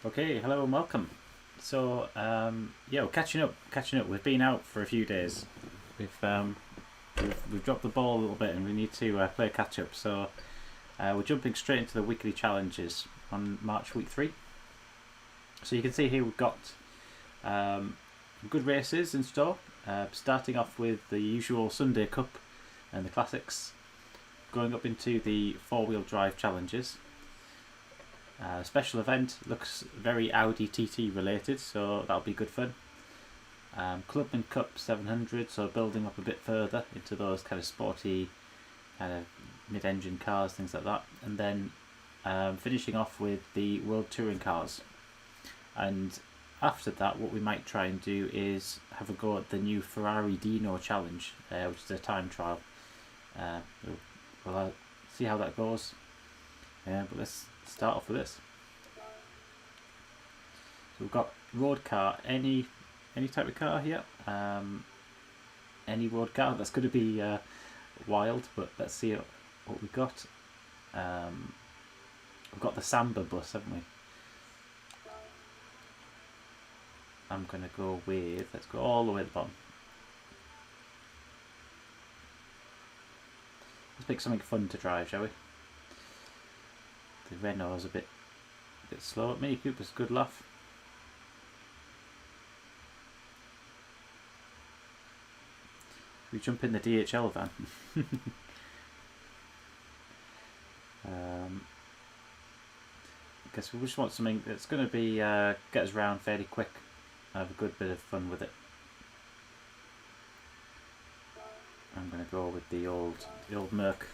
Okay, hello and welcome. So, yeah, we're catching up. We've been out for a few days. We've dropped the ball a little bit, and we need to play catch up. So, we're jumping straight into the weekly challenges on March week 3. So you can see here we've got good races in store. Starting off with the usual Sunday Cup and the classics, going up into the 4-wheel drive challenges. Special event looks very Audi TT related, so that'll be good fun. Clubman Cup 700, so building up a bit further into those kind of sporty, kind of mid-engine cars, things like that. And then finishing off with the World Touring Cars. And after that, what we might try and do is have a go at the new Ferrari Dino challenge, which is a time trial. We'll see how that goes. But let's start off with this. So we've got road car, any type of car here. Any road car. That's going to be wild, but let's see what we've got. We've got the Samba bus, haven't we? I'm going to go with, let's go all the way to the bottom. Let's pick something fun to drive, shall we? The Renault's a bit slow. Mini Cooper's a good laugh. We jump in the DHL van. I guess we just want something that's going to be get us around fairly quick. Have a good bit of fun with it. I'm going to go with the old Merc.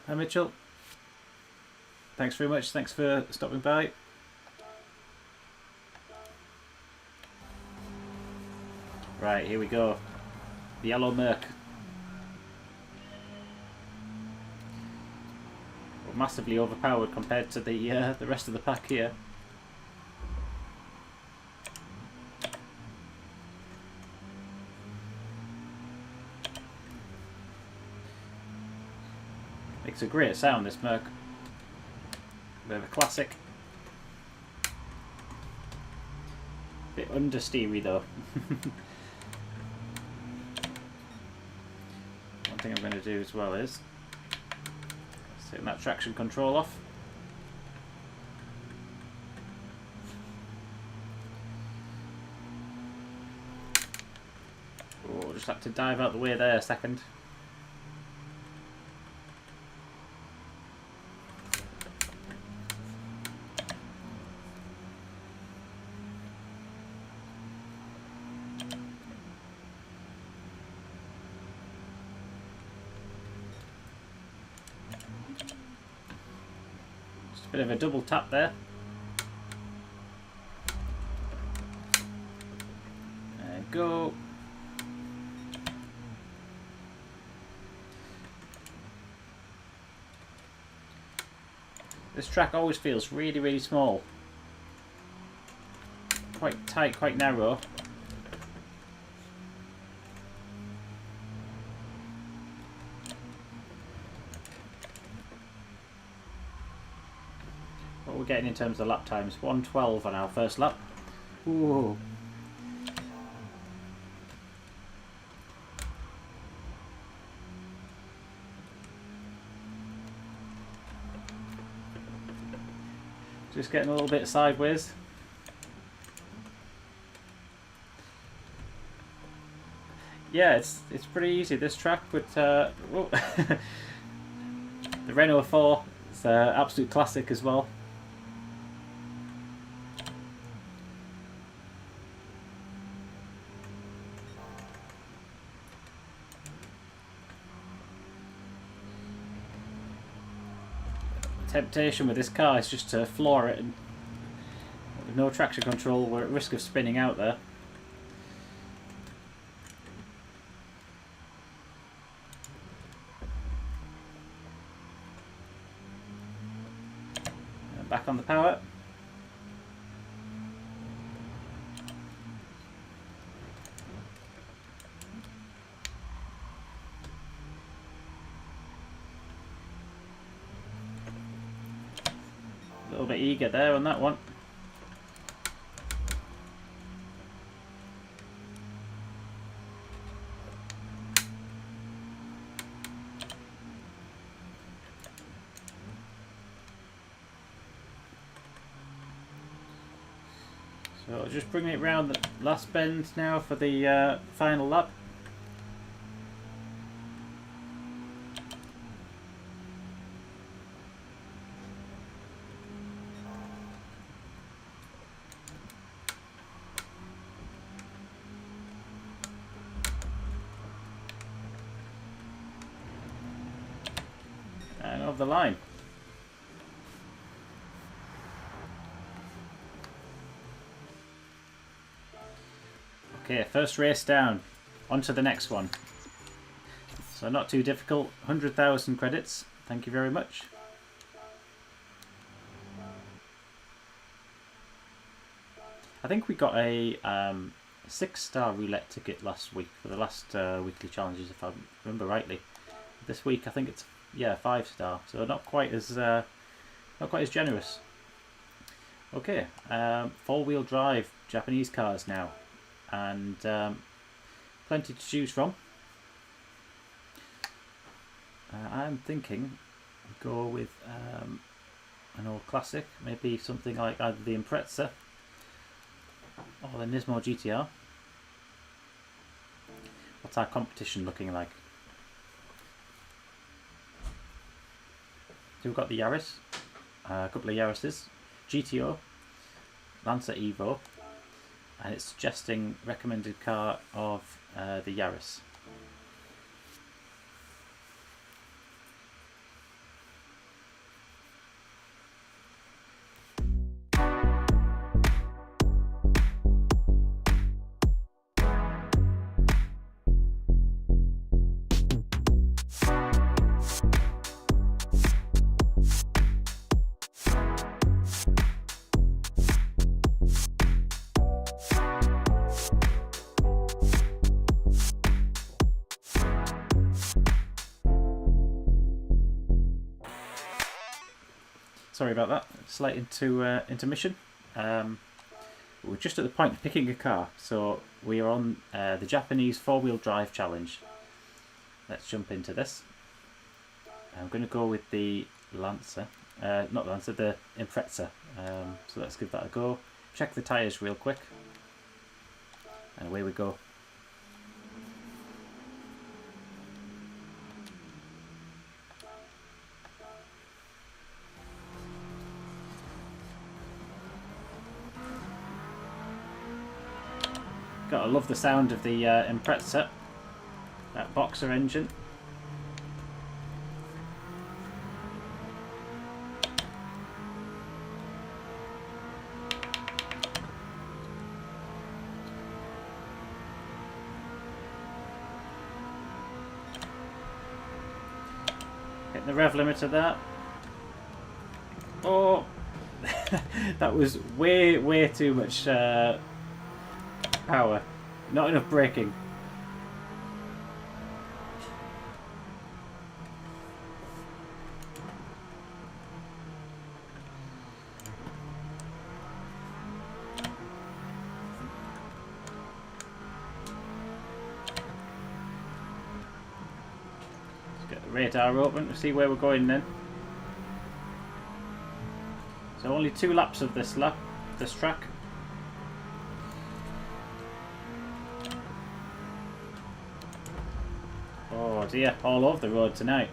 Hi Mitchell. Thanks very much. Thanks for stopping by. Right, here we go. The yellow Merc. We're massively overpowered compared to the rest of the pack here. Makes a great sound, this Merc. Bit of a classic. Bit understeery though. One thing I'm going to do as well is take that traction control off. Oh, just had to dive out the way there a second. Bit of a double tap there. And go. This track always feels really, really small. Quite tight, quite narrow. What we're getting in terms of lap times, 1:12 on our first lap. Ooh. Just getting a little bit sideways. Yeah, it's pretty easy this track, but the Renault 4 is an absolute classic as well. Temptation with this car is just to floor it, and with no traction control we're at risk of spinning out there. And back on the power. little bit eager there on that one. So just bringing it round the last bend now for the final lap. And over the line. Okay, first race down. On to the next one. So not too difficult. 100,000 credits. Thank you very much. I think we got a 6-star roulette ticket last week for the last weekly challenges, if I remember rightly. This week I think it's 5-star, so not quite as generous. Okay, 4-wheel drive Japanese cars now, and plenty to choose from. I'm thinking go with an old classic, maybe something like either the Impreza or the Nismo GTR. What's our competition looking like? So we've got the Yaris, a couple of Yarises, GTO, Lancer Evo, and it's suggesting recommended car of the Yaris. Sorry about that, slight intermission. We're just at the point of picking a car, so we are on the Japanese 4-wheel drive challenge. Let's jump into this. I'm going to go with the Lancer, not the Lancer, the Impreza. So let's give that a go. Check the tyres real quick, and away we go. Gotta love the sound of the Impreza, that boxer engine. Hit the rev limiter there. Oh, that was way too much power. Not enough braking. Let's get the radar open to see where we're going then. So only 2 laps of this track. Oh dear, all over the road tonight.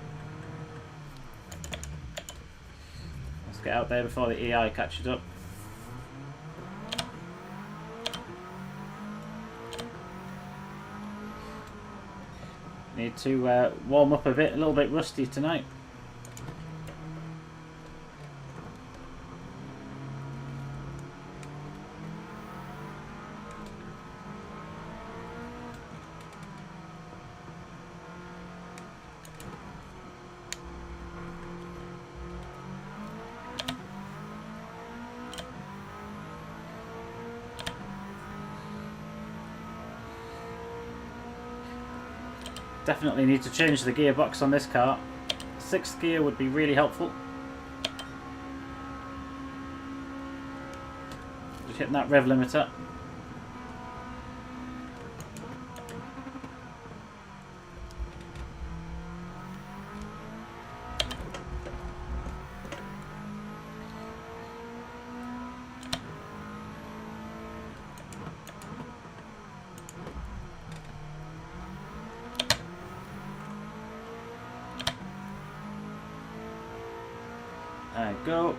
Let's get out there before the AI catches up. Need to warm up a bit, a little bit rusty tonight. Definitely need to change the gearbox on this car. 6th gear would be really helpful. Just hitting that rev limiter. And go.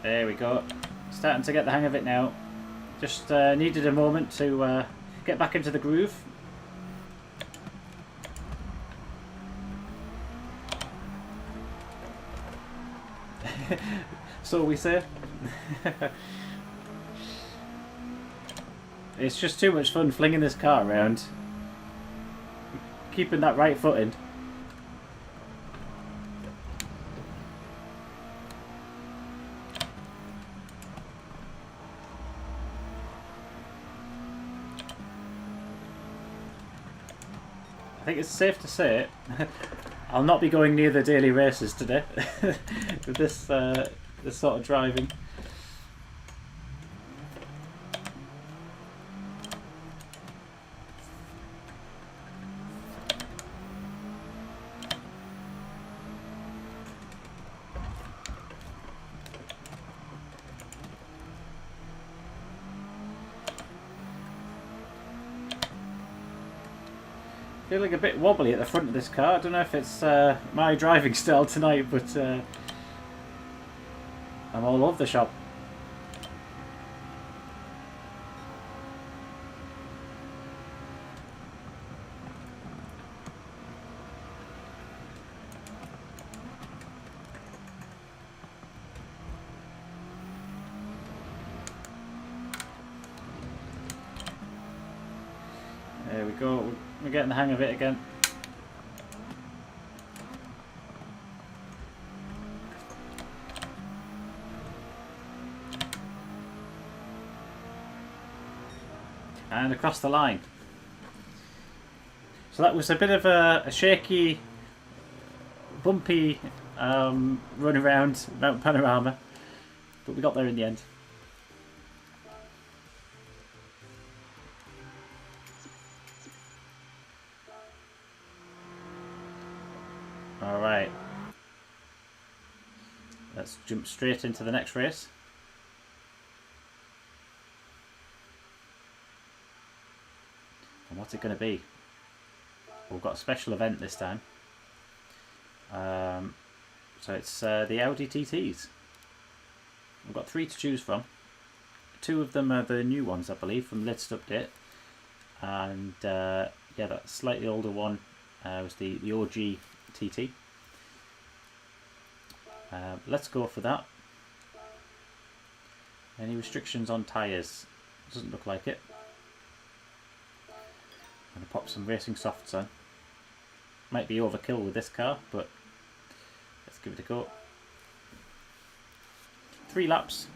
There we go. Starting to get the hang of it now. Just needed a moment to get back into the groove. So we say. It's just too much fun flinging this car around. Keeping that right foot in. I think it's safe to say I'll not be going near the daily races today with this sort of driving. Feeling a bit wobbly at the front of this car. I don't know if it's my driving style tonight, but I'm all over the shop. There we go. We're getting the hang of it again. And across the line. So that was a bit of a shaky, bumpy run around Mount Panorama, but we got there in the end. Alright, let's jump straight into the next race. And what's it going to be? We've got a special event this time. So it's the Audi TTs. We've got 3 to choose from. 2 of them are the new ones, I believe, from the latest update. And yeah, that slightly older one was the OG TT. Let's go for that. Any restrictions on tyres? Doesn't look like it. I'm going to pop some racing softs on. Might be overkill with this car, but let's give it a go. 3 laps.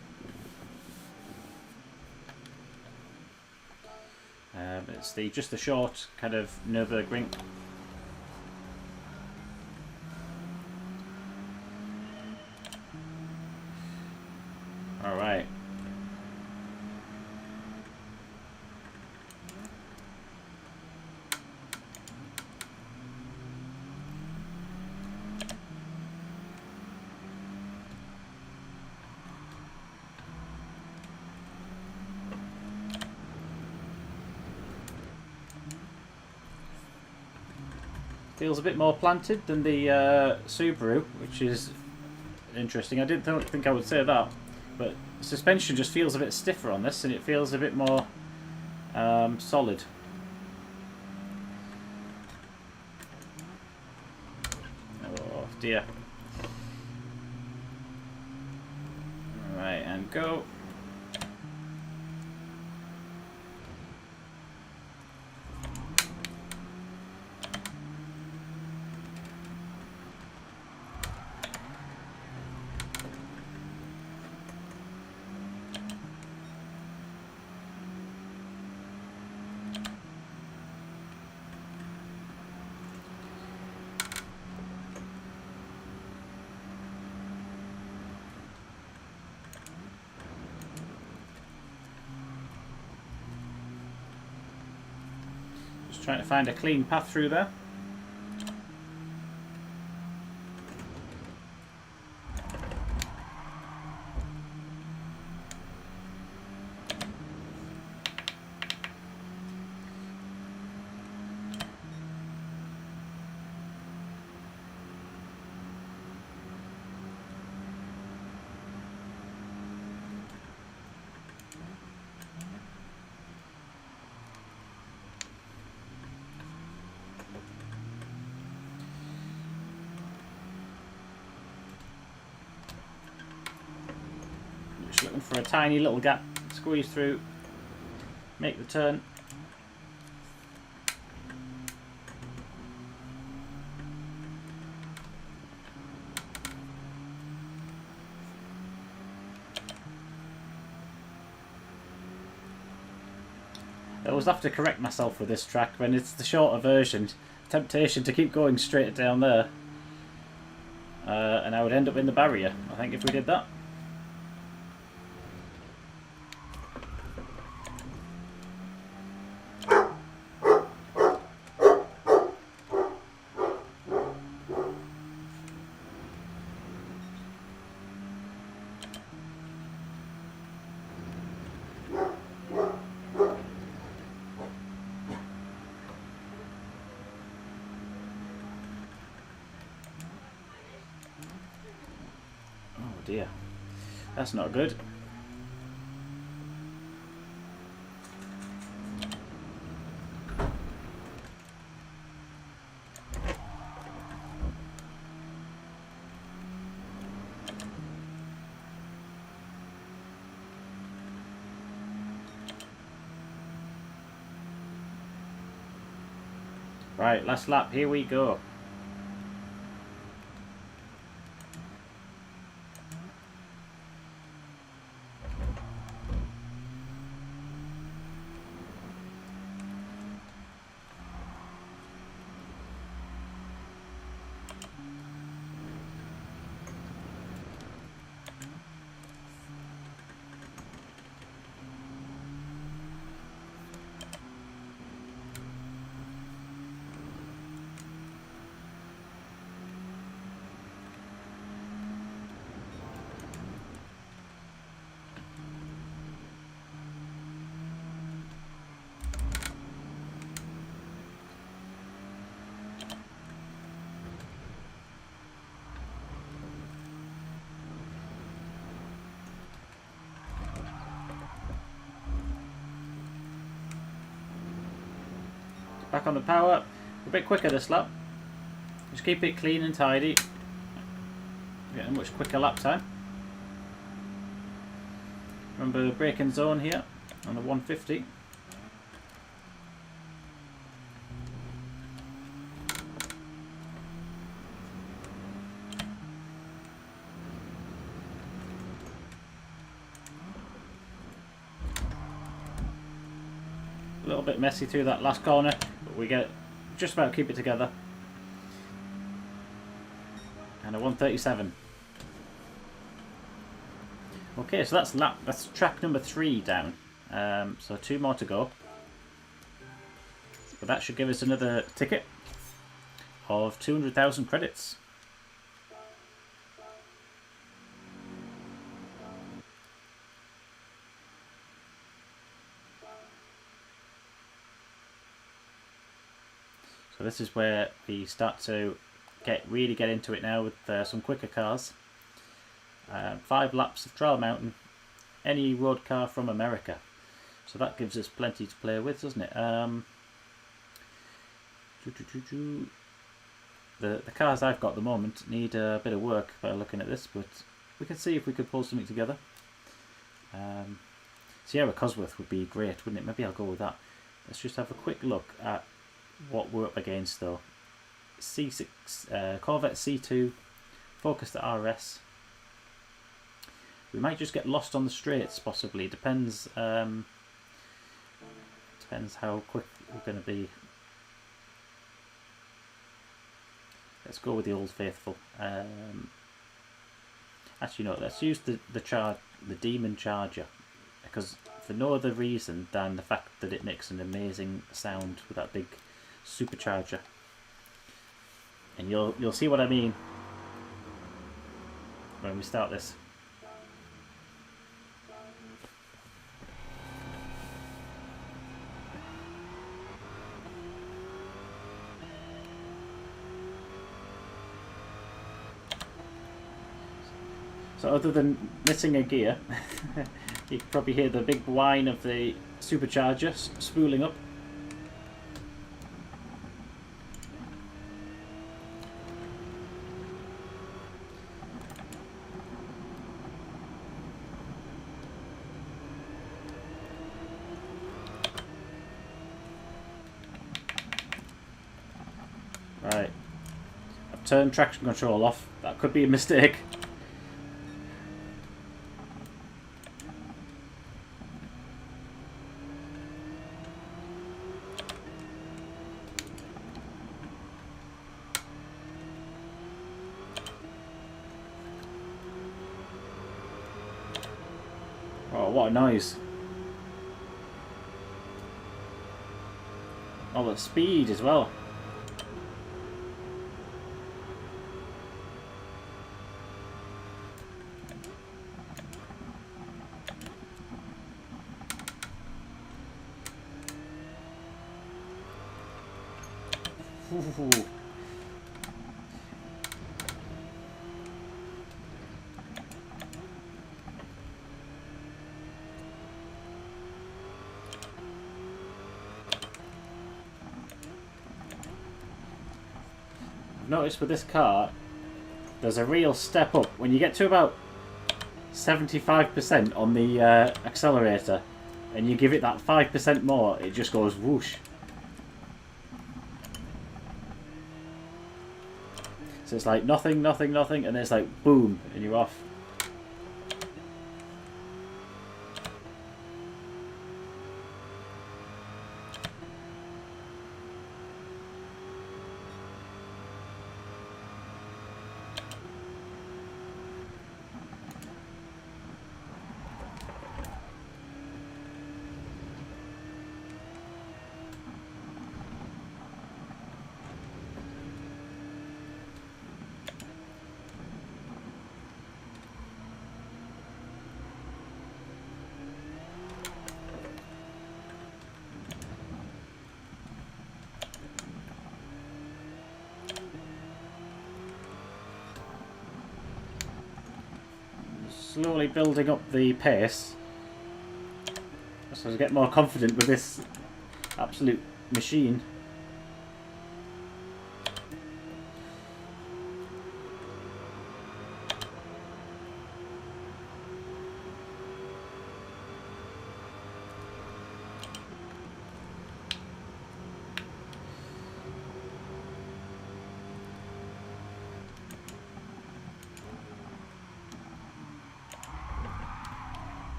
It's just the short kind of Nürburgring. All right. Feels a bit more planted than the Subaru, which is interesting. I didn't think I would say that, but the suspension just feels a bit stiffer on this, and it feels a bit more solid. Oh dear. Alright, and go. Trying to find a clean path through there. Just looking for a tiny little gap, squeeze through, make the turn. I always have to correct myself with this track when it's the shorter version. Temptation to keep going straight down there. And I would end up in the barrier, I think, if we did that. Dear, that's not good. Right, last lap, here we go. Back on the power, a bit quicker this lap. Just keep it clean and tidy. Get a much quicker lap time. Remember the braking zone here on the 150. A little bit messy through that last corner, but we get just about keep it together. And a 137. Okay, so that's track number 3 down. So 2 more to go. But that should give us another ticket of 200,000 credits. So this is where we start to really get into it now with some quicker cars. 5 laps of Trial Mountain, any road car from America. So that gives us plenty to play with, doesn't it? The cars I've got at the moment need a bit of work by looking at this, but we can see if we could pull something together. Sierra Cosworth would be great, wouldn't it? Maybe I'll go with that. Let's just have a quick look at what we're up against though. C6, Corvette C2, Focus RS. We might just get lost on the straights, possibly. Depends how quick we're going to be. Let's go with the Old Faithful. Actually, no. Let's use the Demon Charger, because for no other reason than the fact that it makes an amazing sound with that big supercharger. And you'll see what I mean when we start this. So other than missing a gear, you can probably hear the big whine of the supercharger spooling up. Right, I've turned traction control off. That could be a mistake. Oh, what a noise. Oh, the speed as well. Ooh. I've noticed with this car, there's a real step up. When you get to about 75% on the accelerator, and you give it that 5% more, it just goes whoosh. So it's like nothing, nothing, nothing, and then it's like boom, and you're off. Slowly building up the pace, so to get more confident with this absolute machine.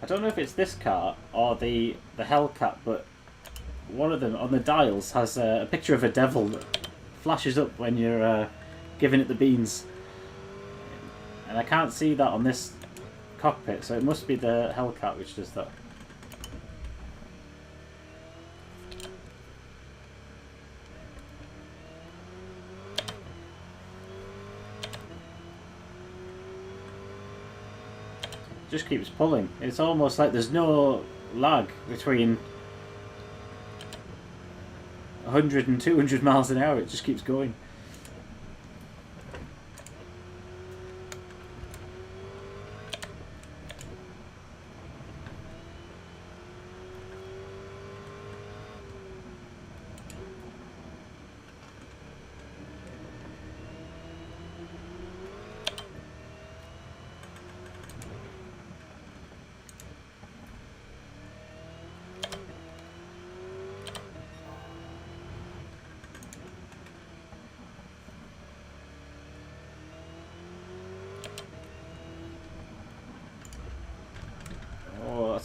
I don't know if it's this car or the Hellcat, but one of them on the dials has a picture of a devil that flashes up when you're giving it the beans. And I can't see that on this cockpit, so it must be the Hellcat which does that. Just keeps pulling. It's almost like there's no lag between 100 and 200 miles an hour. It just keeps going.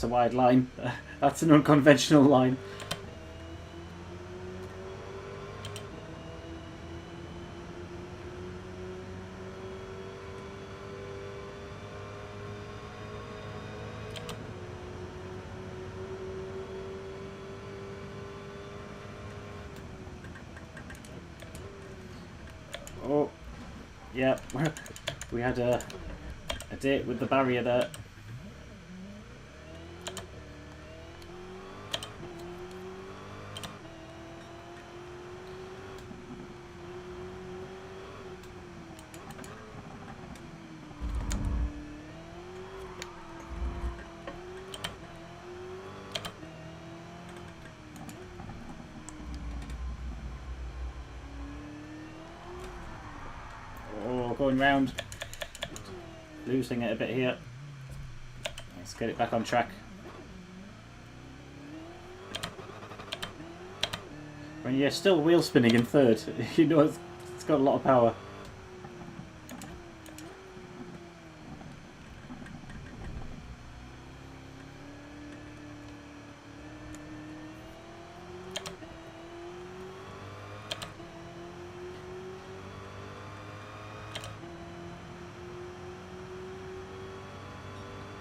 that's a wide line. That's an unconventional line. Oh, yeah, we had a date with the barrier there. Going round, losing it a bit here. Let's get it back on track. When you're still wheel spinning in third, you know it's got a lot of power.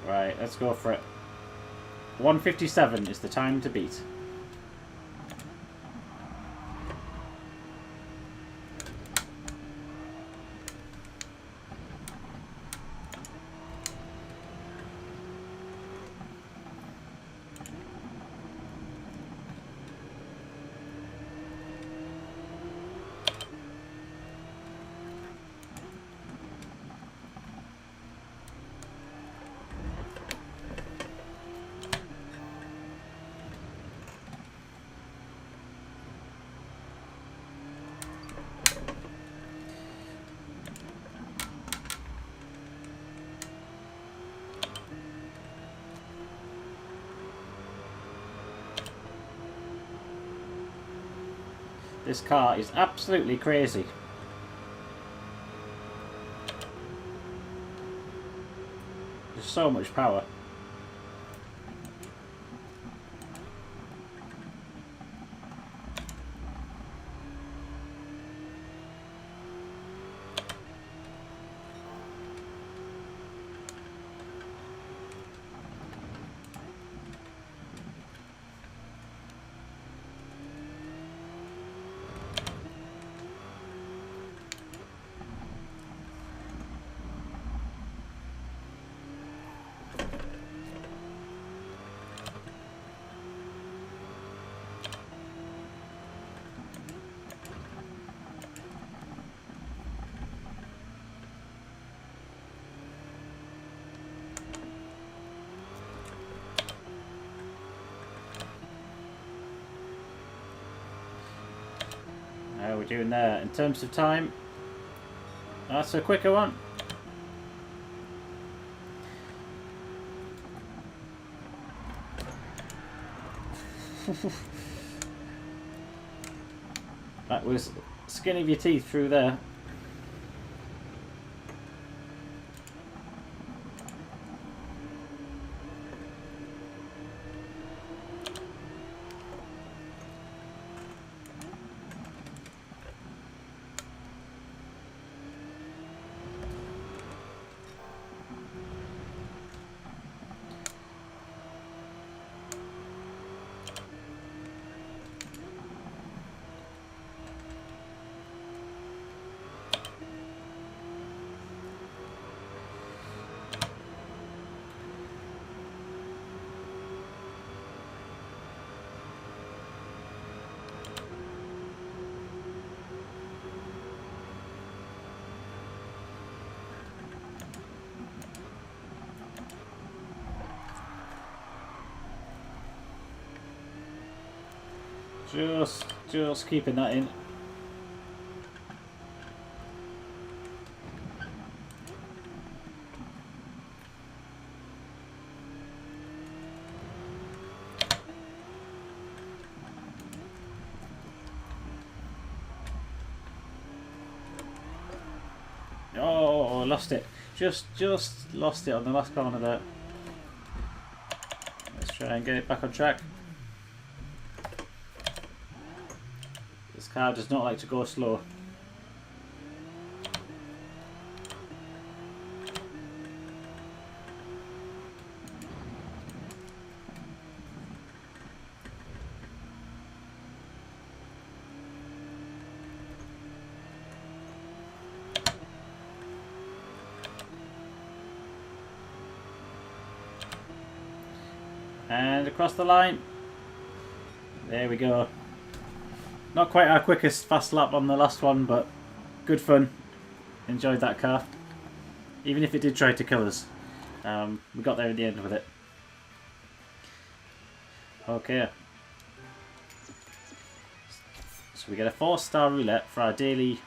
Right, let's go for it. 1:57 is the time to beat. This car is absolutely crazy. There's so much power. How are we doing there? In terms of time, that's a quicker one. That was skin of your teeth through there. Just keeping that in. Oh, lost it. Just lost it on the last corner there. Try and get it back on track. This car does not like to go slow. And across the line. There we go. Not quite our quickest fast lap on the last one, but good fun. Enjoyed that car. Even if it did try to kill us. We got there in the end with it. Okay. So we get a 4-star roulette for our daily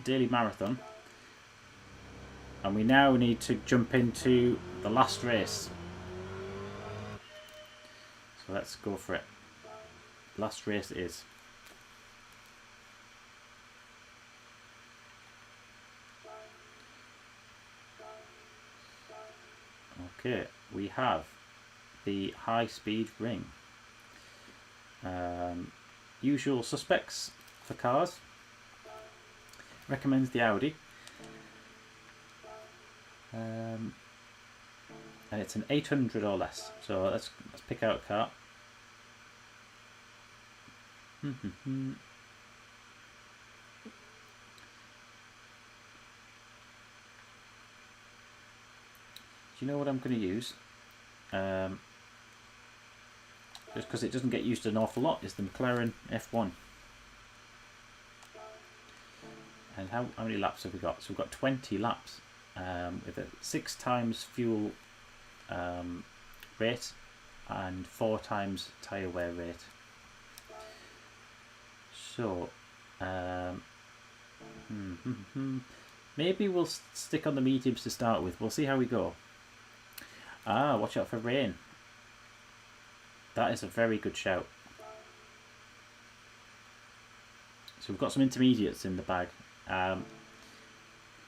marathon. And we now need to jump into the last race. So let's go for it. Last race is. Okay, we have the high-speed ring. Usual suspects for cars. Recommends the Audi. And it's an 800 or less. So let's pick out a car. Do you know what I'm going to use? Just because it doesn't get used an awful lot, is the McLaren F1. And how many laps have we got? So we've got 20 laps with a 6 times fuel rate and 4 times tyre wear rate. So maybe we'll stick on the mediums to start with. We'll see how we go. Watch out for rain. That is a very good shout. So we've got some intermediates in the bag.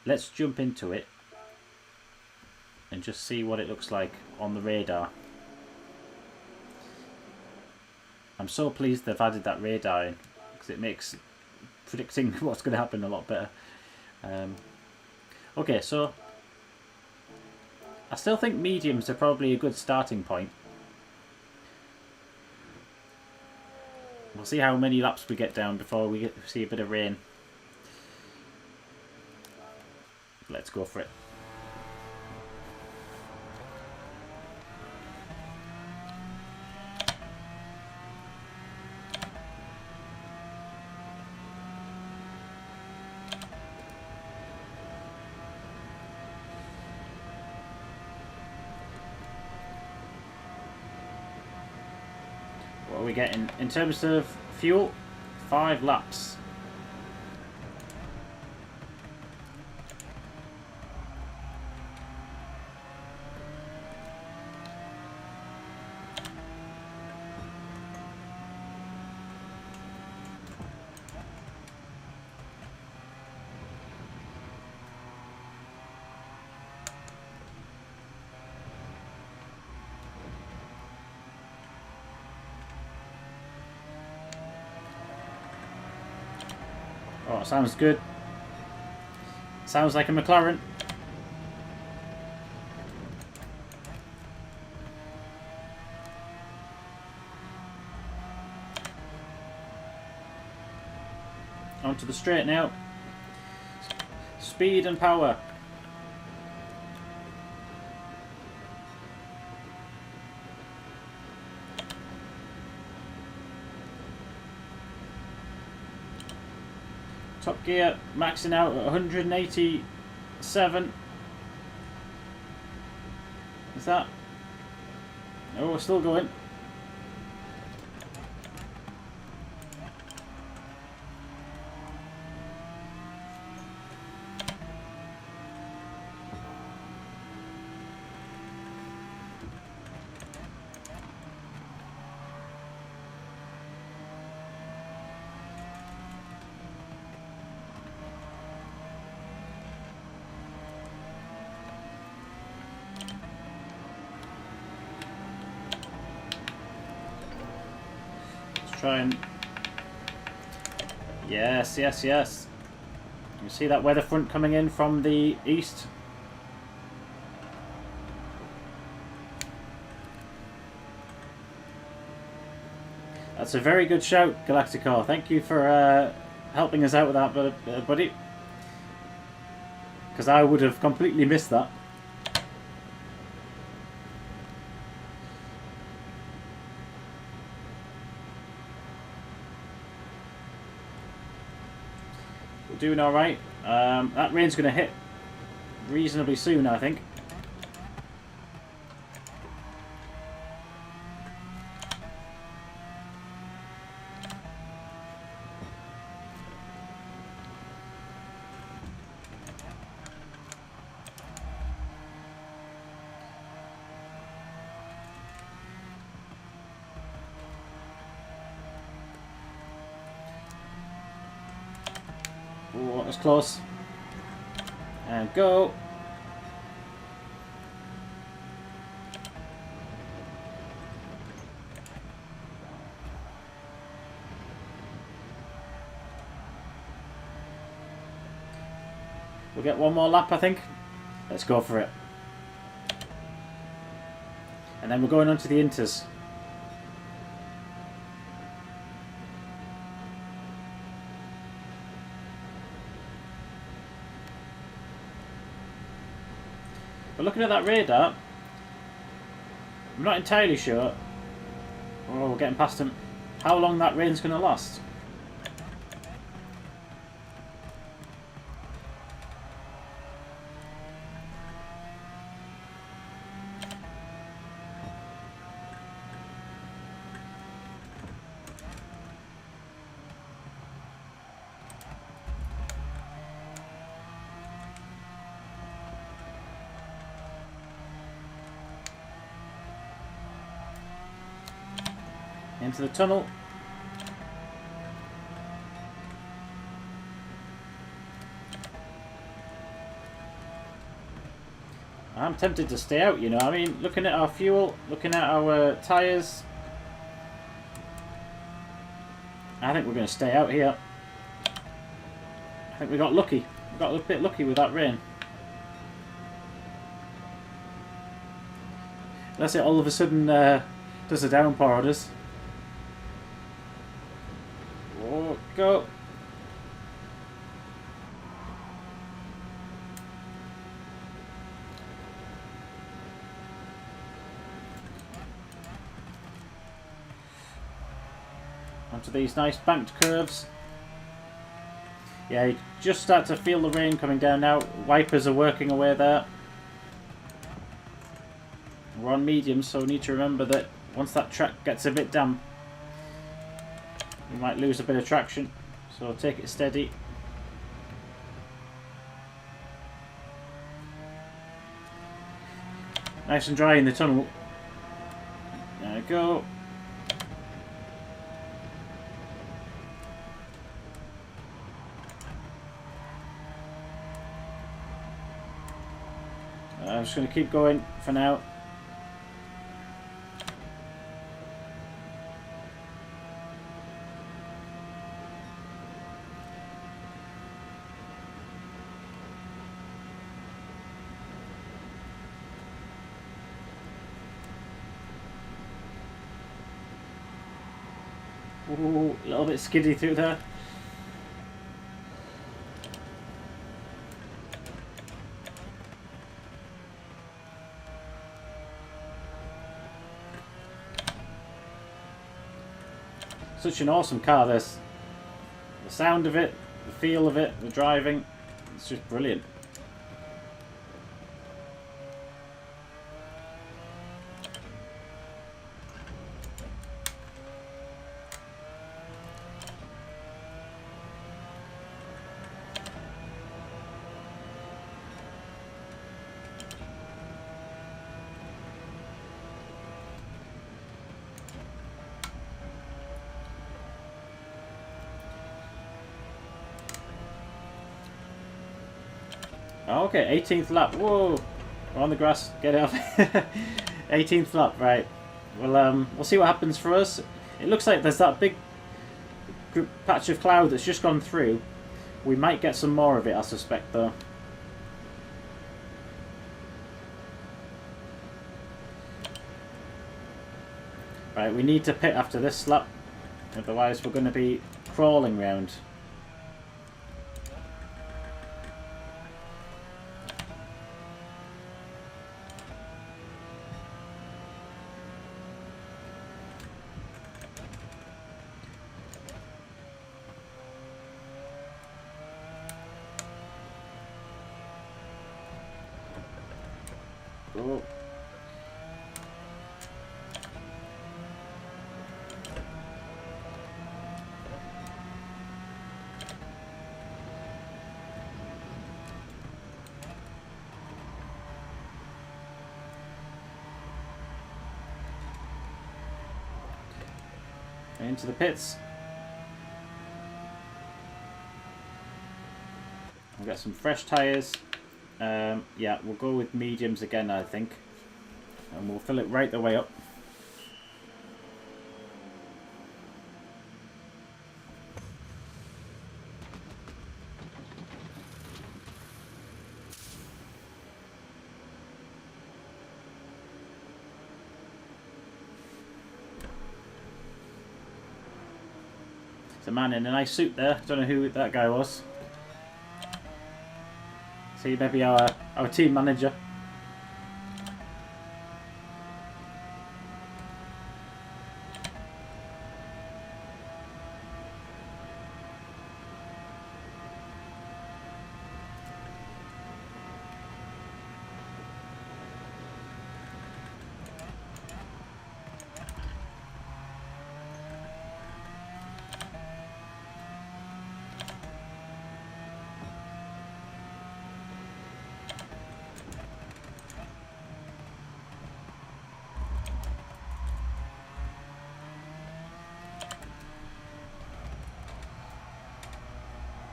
Let's jump into it and just see what it looks like on the radar. I'm so pleased they've added that radar in, because it makes predicting what's going to happen a lot better. Okay, so I still think mediums are probably a good starting point. We'll see how many laps we get down before we see a bit of rain. Let's go for it. What are we getting in terms of fuel? 5 laps. Oh, sounds good. Sounds like a McLaren. Onto the straight now. Speed and power. Top gear maxing out at 187. Is that? Oh, we're still going. try and... Yes, yes, yes. You see that weather front coming in from the east? That's a very good shout, Galacticor. Thank you for helping us out with that, buddy. Because I would have completely missed that. We're doing alright. That rain's going to hit reasonably soon, I think. Oh, that was close. And go. We'll get one more lap, I think. Let's go for it. And then we're going on to the Inters. But looking at that radar, I'm not entirely sure. Oh, we're getting past him. How long that rain's going to last? Into the tunnel. I'm tempted to stay out, you know. I mean, looking at our fuel, looking at our tyres, I think we're going to stay out here. I think we got lucky. We got a bit lucky with that rain. Unless it all of a sudden does a downpour on us. Oh, go. Onto these nice banked curves. Yeah, you just start to feel the rain coming down now. Wipers are working away there. We're on medium, so we need to remember that once that track gets a bit damp, we might lose a bit of traction. So take it steady. Nice and dry in the tunnel. There we go. I'm just going to keep going for now. Ooh, a little bit skiddy through there. Such an awesome car, this. The sound of it, the feel of it, the driving, it's just brilliant. Okay, 18th lap. Whoa, we're on the grass. Get it off. 18th lap, right? Well, we'll see what happens for us. It looks like there's that big patch of cloud that's just gone through. We might get some more of it, I suspect, though. Right, we need to pit after this lap. Otherwise we're going to be crawling round. Oh. Into the pits. We've got some fresh tyres. Yeah, we'll go with mediums again, I think. And we'll fill it right the way up. A man in a nice suit there. Don't know who that guy was. See, maybe our team manager.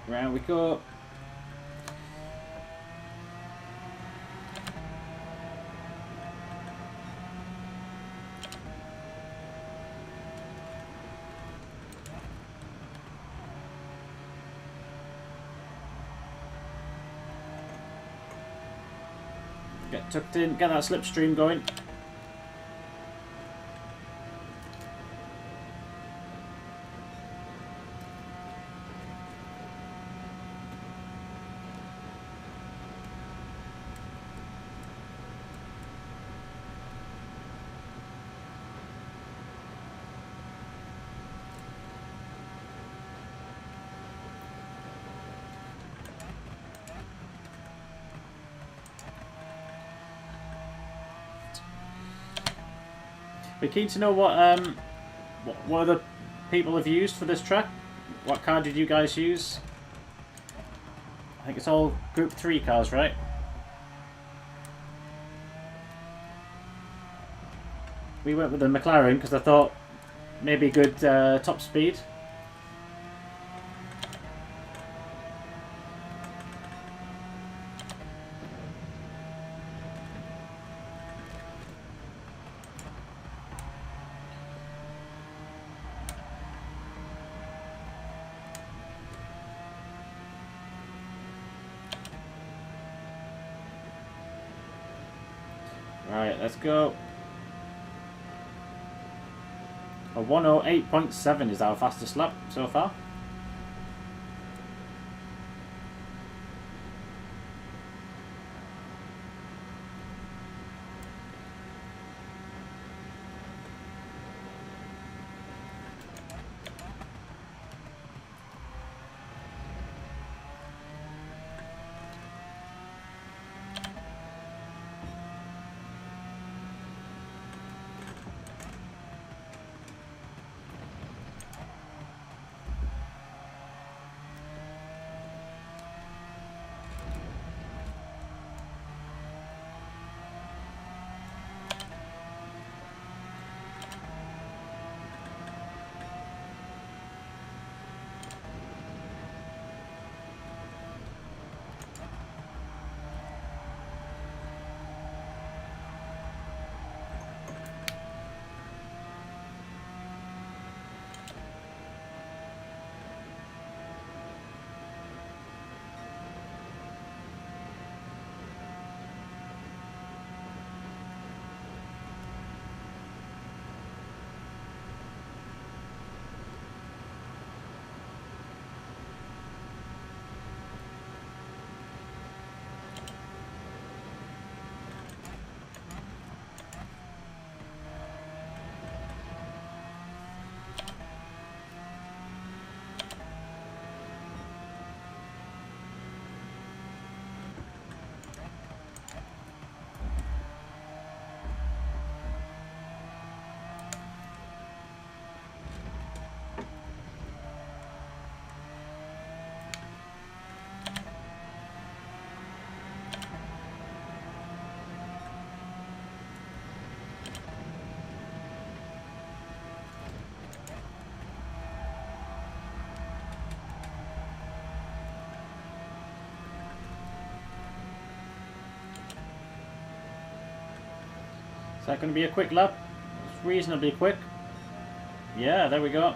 Round we go. Get tucked in, get that slipstream going. We're keen to know what other people have used for this track. What car did you guys use? I think it's all Group 3 cars, right? We went with the McLaren because I thought maybe good top speed. Right, let's go. A 108.7 is our fastest lap so far. Is that going to be a quick lap? It's reasonably quick. Yeah, there we go.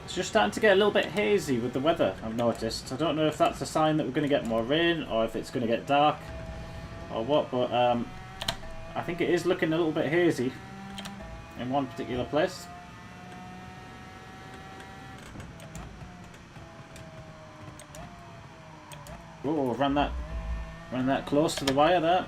It's just starting to get a little bit hazy with the weather, I've noticed. I don't know if that's a sign that we're going to get more rain or if it's going to get dark or what, but I think it is looking a little bit hazy in one particular place. Oh, ran that close to the wire there.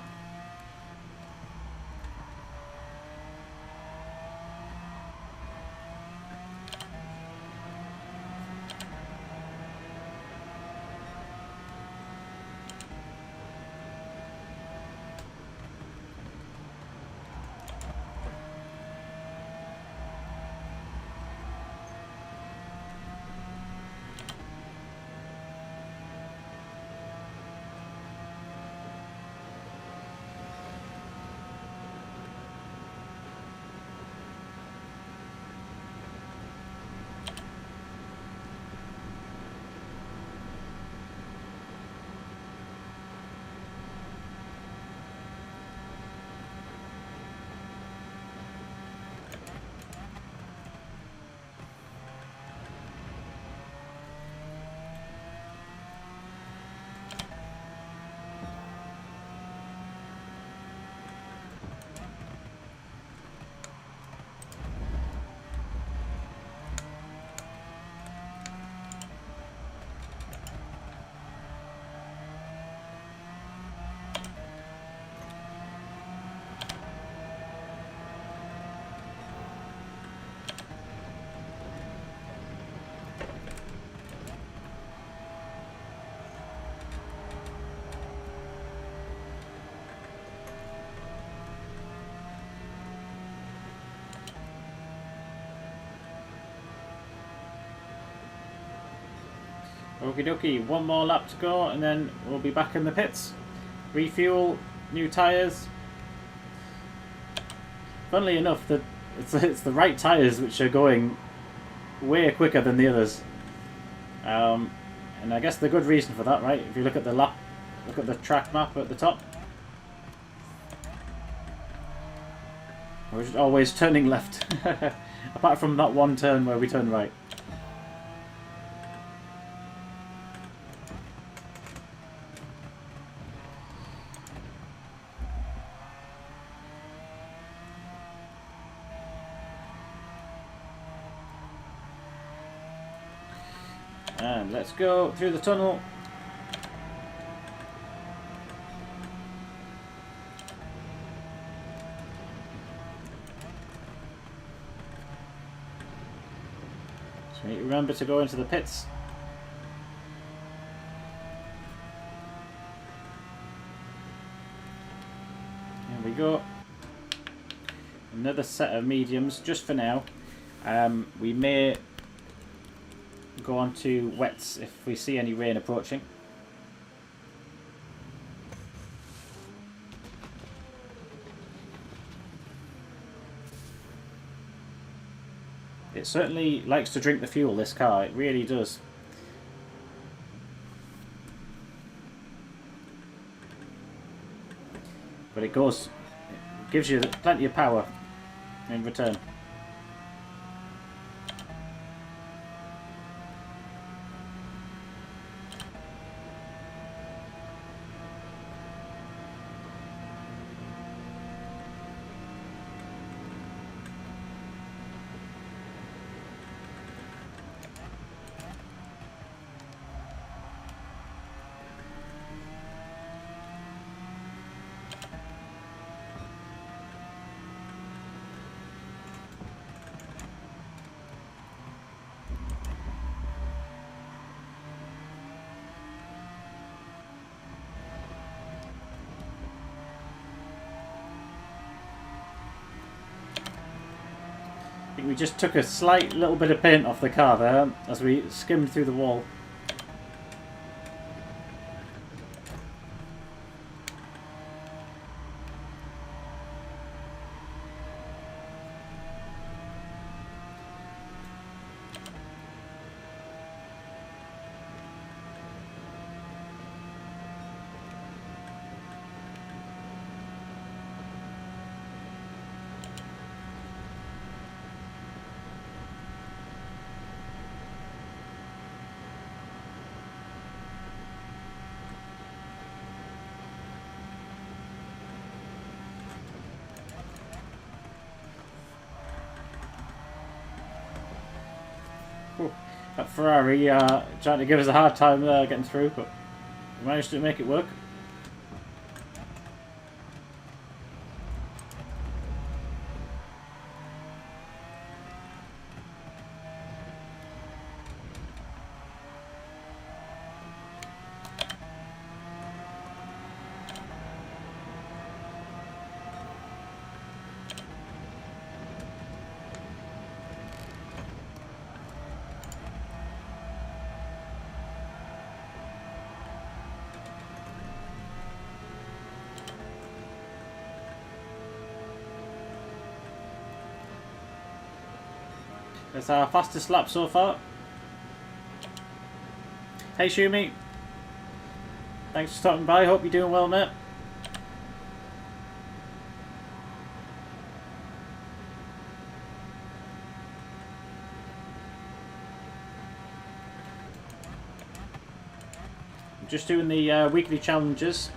Okie dokie, one more lap to go and then we'll be back in the pits. Refuel, new tyres. Funnily enough, it's the right tyres which are going way quicker than the others. And I guess the good reason for that, right? If you look at the track map at the top. We're just always turning left. Apart from that one turn where we turn right. And let's go through the tunnel. So we need to remember to go into the pits. Here we go. Another set of mediums just for now. We may go on to wets if we see any rain approaching. It certainly likes to drink the fuel, this car, it really does. But it gives you plenty of power in return. I think we just took a slight little bit of paint off the car there as we skimmed through the wall. That Ferrari trying to give us a hard time getting through, but we managed to make it work. It's our fastest lap so far. Hey Shumi, thanks for stopping by, hope you're doing well, mate. I'm just doing the weekly challenges.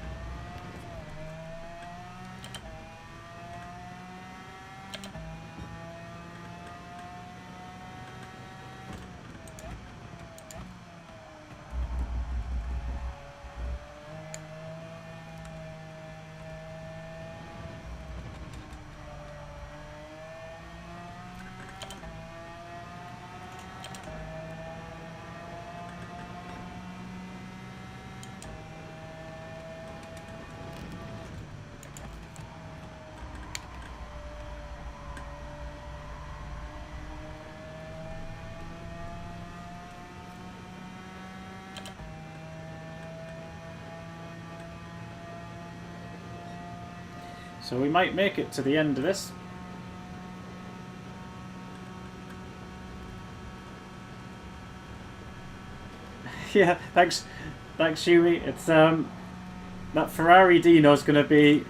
So we might make it to the end of this. Yeah, thanks Shumi. It's that Ferrari Dino is going to be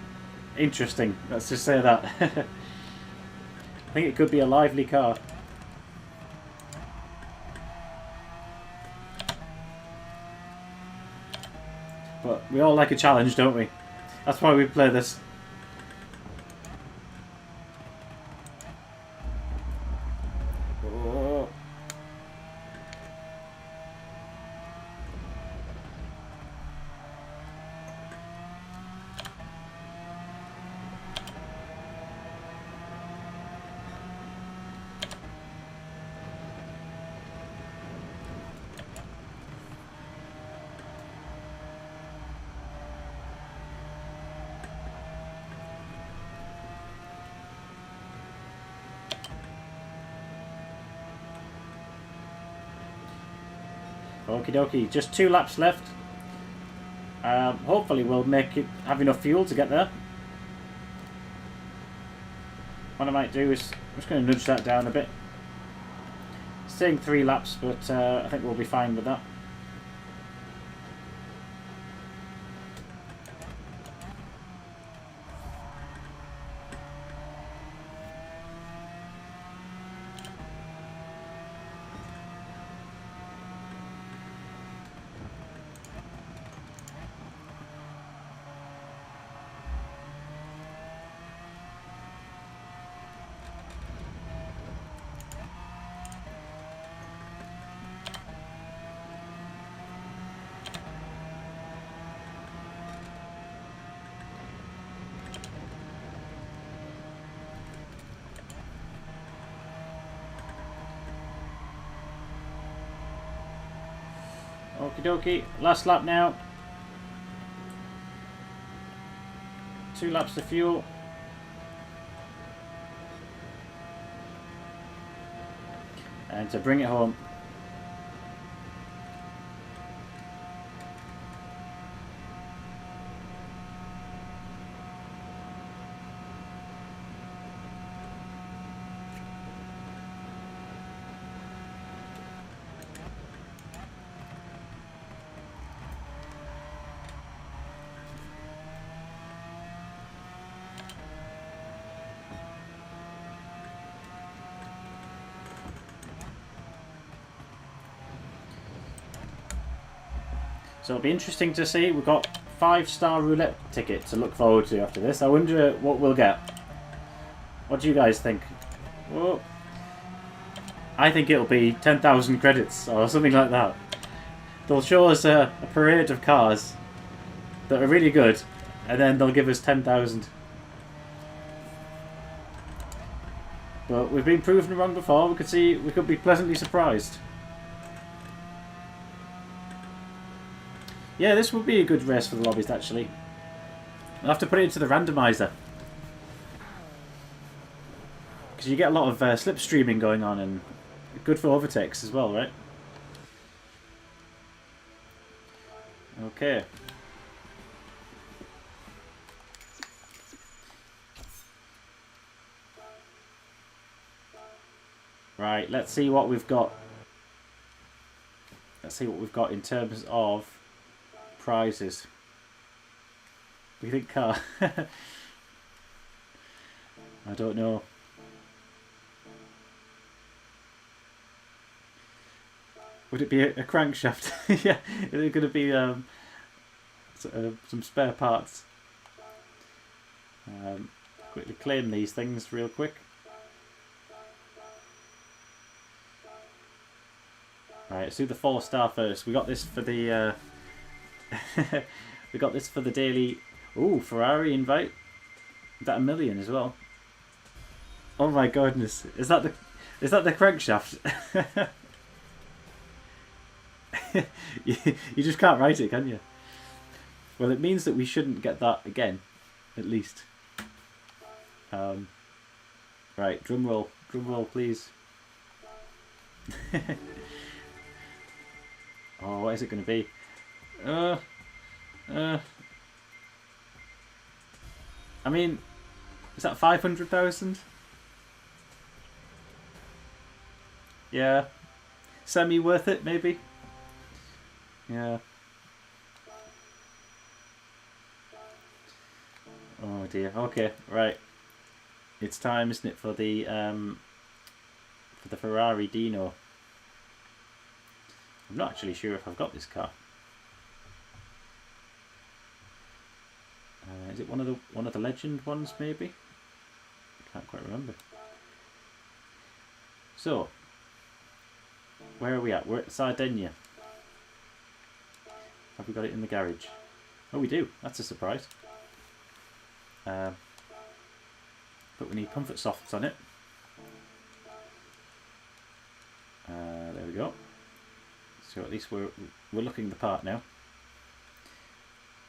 interesting. Let's just say that. I think it could be a lively car. But we all like a challenge, don't we? That's why we play this. Okie dokie, just 2 laps left. Hopefully we'll have enough fuel to get there. What I might do is, I'm just going to nudge that down a bit. It's saying 3 laps, but I think we'll be fine with that. Okie dokie, last lap now. 2 laps of fuel. And to bring it home. So it'll be interesting to see. We've got 5-star roulette ticket to look forward to after this. I wonder what we'll get. What do you guys think? Whoa. I think it'll be 10,000 credits or something like that. They'll show us a parade of cars that are really good, and then they'll give us 10,000. But we've been proven wrong before. We could be pleasantly surprised. Yeah, this would be a good race for the lobbies, actually. I'll have to put it into the randomizer. Because you get a lot of slipstreaming going on, and good for overtakes as well, right? Okay. Right, let's see what we've got. Let's see what we've got in terms of prizes. We think car. I don't know. Would it be a crankshaft? Yeah, is it going to be some spare parts? Quickly claim these things real quick. Right, let's do the 4-star first. We got this for the we got this for the daily. Ooh, Ferrari invite. Is that 1 million as well? Oh my goodness! Is that the crankshaft? You just can't write it, can you? Well, it means that we shouldn't get that again, at least. Right, drum roll, please. Oh, what is it going to be? I mean, is that 500,000? Yeah, semi worth it, maybe. Yeah. Oh dear. Okay, right. It's time, isn't it, for the Ferrari Dino. I'm not actually sure if I've got this car. Is it one of the legend ones, maybe? I can't quite remember. So, where are we at? We're at Sardinia. Have we got it in the garage? Oh, we do. That's a surprise. But we need comfort softs on it. There we go. So at least we're looking the part now.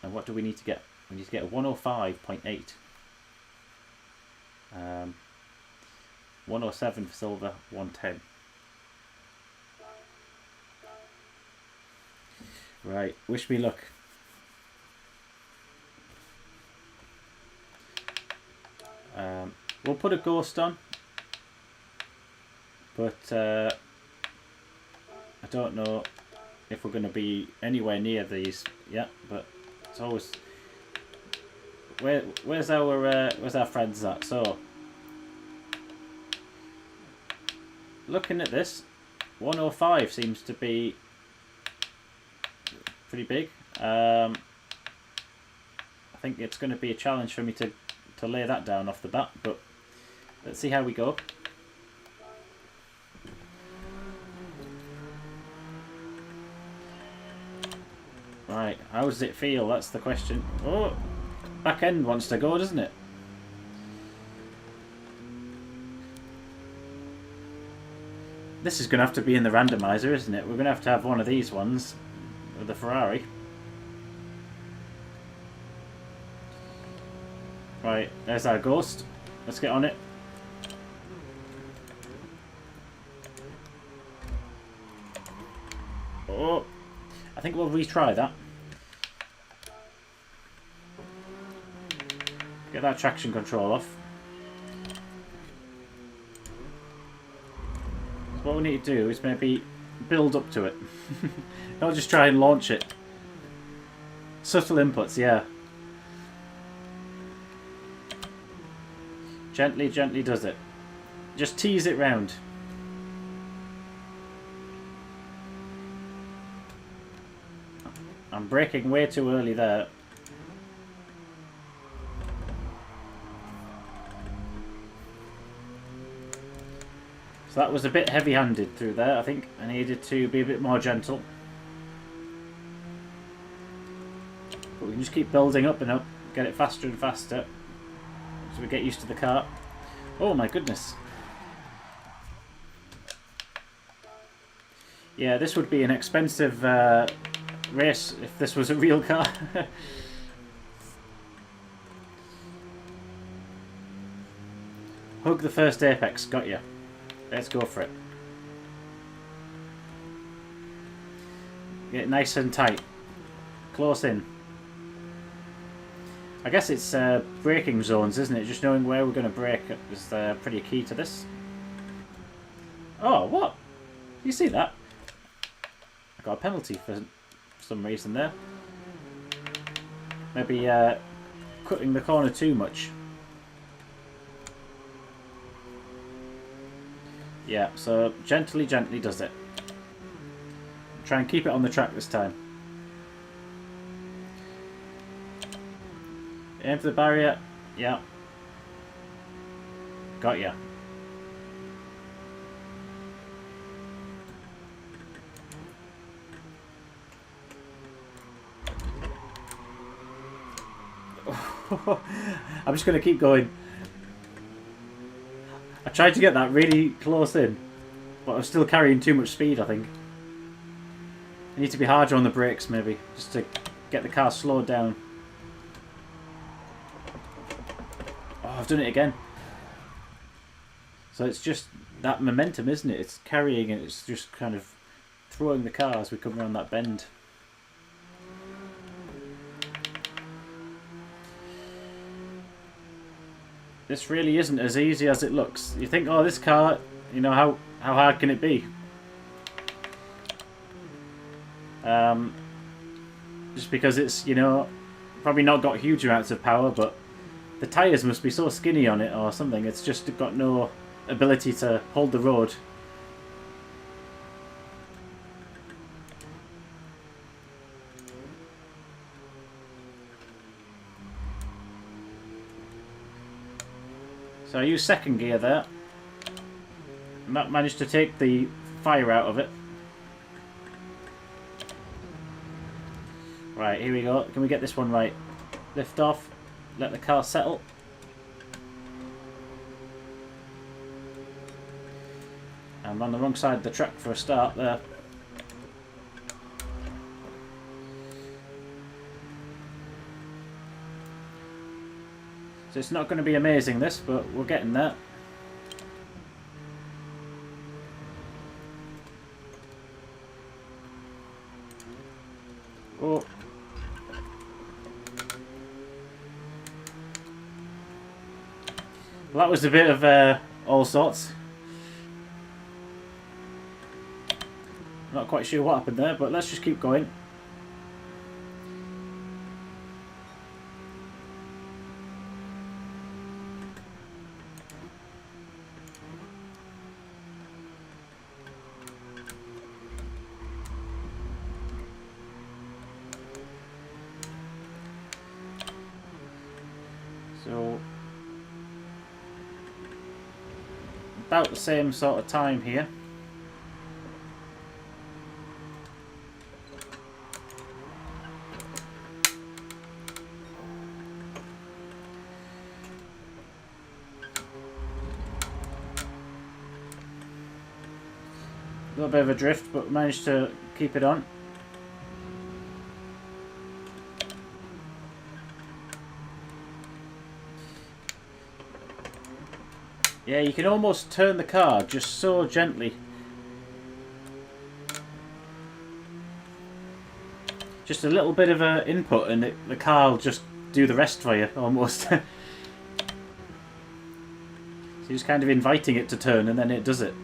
And what do we need to get? We need to get a 105.8. 107 for silver, 110. Right, wish me luck. We'll put a ghost on, but I don't know if we're going to be anywhere near these yet. But it's always where's our friends at? So looking at this, 105 seems to be pretty big. I think it's going to be a challenge for me to lay that down off the bat, but let's see how we go. Right, how does it feel? That's the question. Oh, back end wants to go, doesn't it? This is going to have to be in the randomizer, isn't it? We're going to have one of these ones with the Ferrari. Right, there's our ghost. Let's get on it. Oh, I think we'll retry that. Get that traction control off. So what we need to do is maybe build up to it. Not just try and launch it. Subtle inputs, yeah. Gently, gently does it. Just tease it round. I'm braking way too early there. So that was a bit heavy-handed through there. I think I needed to be a bit more gentle. But we can just keep building up and up, get it faster and faster, so we get used to the car. Oh my goodness. Yeah, this would be an expensive race if this was a real car. Hug the first apex, got you. Let's go for it. Get nice and tight. Close in. I guess it's braking zones, isn't it? Just knowing where we're going to brake is pretty key to this. Oh, what? You see that? I got a penalty for some reason there. Maybe cutting the corner too much. Yeah, so gently does it. Try and keep it on the track this time. Aim for the barrier. Yeah. Got ya. I'm just going to keep going. I tried to get that really close in, but I was still carrying too much speed, I think. I need to be harder on the brakes, maybe, just to get the car slowed down. Oh, I've done it again. So it's just that momentum, isn't it? It's carrying it, it's just kind of throwing the car as we come around that bend. This really isn't as easy as it looks. You think, oh, this car, you know, how hard can it be? Just because it's, you know, probably not got huge amounts of power, but the tyres must be so skinny on it or something. It's just got no ability to hold the road. So I used second gear there, and that managed to take the fire out of it. Right, here we go. Can we get this one right? Lift off, let the car settle. I'm on the wrong side of the track for a start there. So it's not going to be amazing this, but we're getting there. Oh. Well, that was a bit of all sorts. Not quite sure what happened there, but let's just keep going. So about the same sort of time here. A little bit of a drift, but managed to keep it on. Yeah, you can almost turn the car just so gently. Just a little bit of an input and the car will just do the rest for you, almost. So you're just kind of inviting it to turn and then it does it.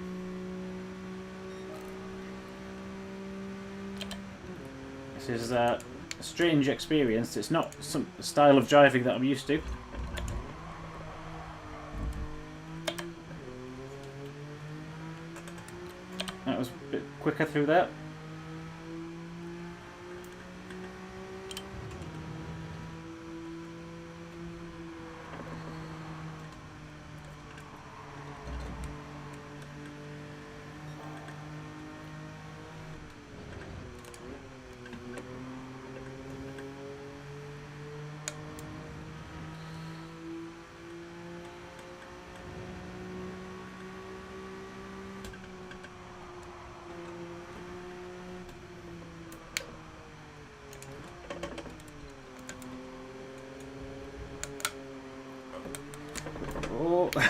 This is a strange experience. It's not some style of driving that I'm used to. That was a bit quicker through that. We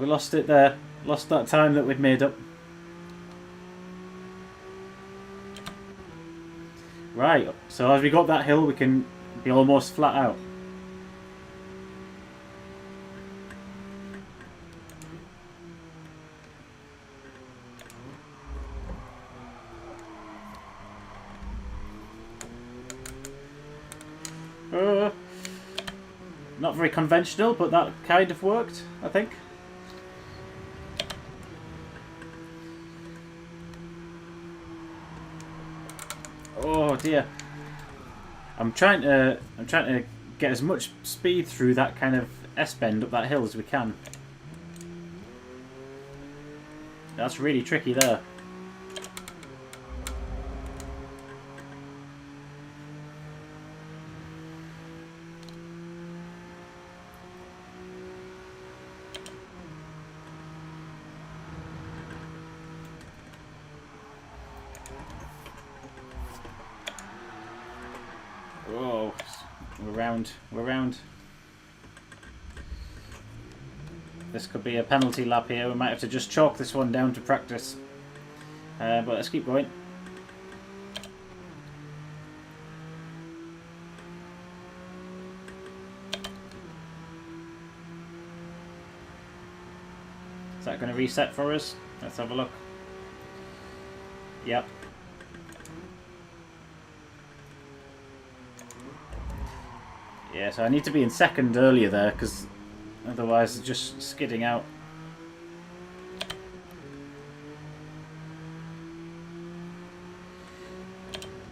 lost it there. Lost that time that we'd made up. Right, so as we got that hill, we can be almost flat out. Not very conventional, but that kind of worked, I think. Oh dear. I'm trying to get as much speed through that kind of S-bend up that hill as we can. That's really tricky there. Oh, we're round. This could be a penalty lap here. We might have to just chalk this one down to practice. But let's keep going. Is that going to reset for us? Let's have a look. Yep. Yeah, so I need to be in second earlier there, because otherwise it's just skidding out.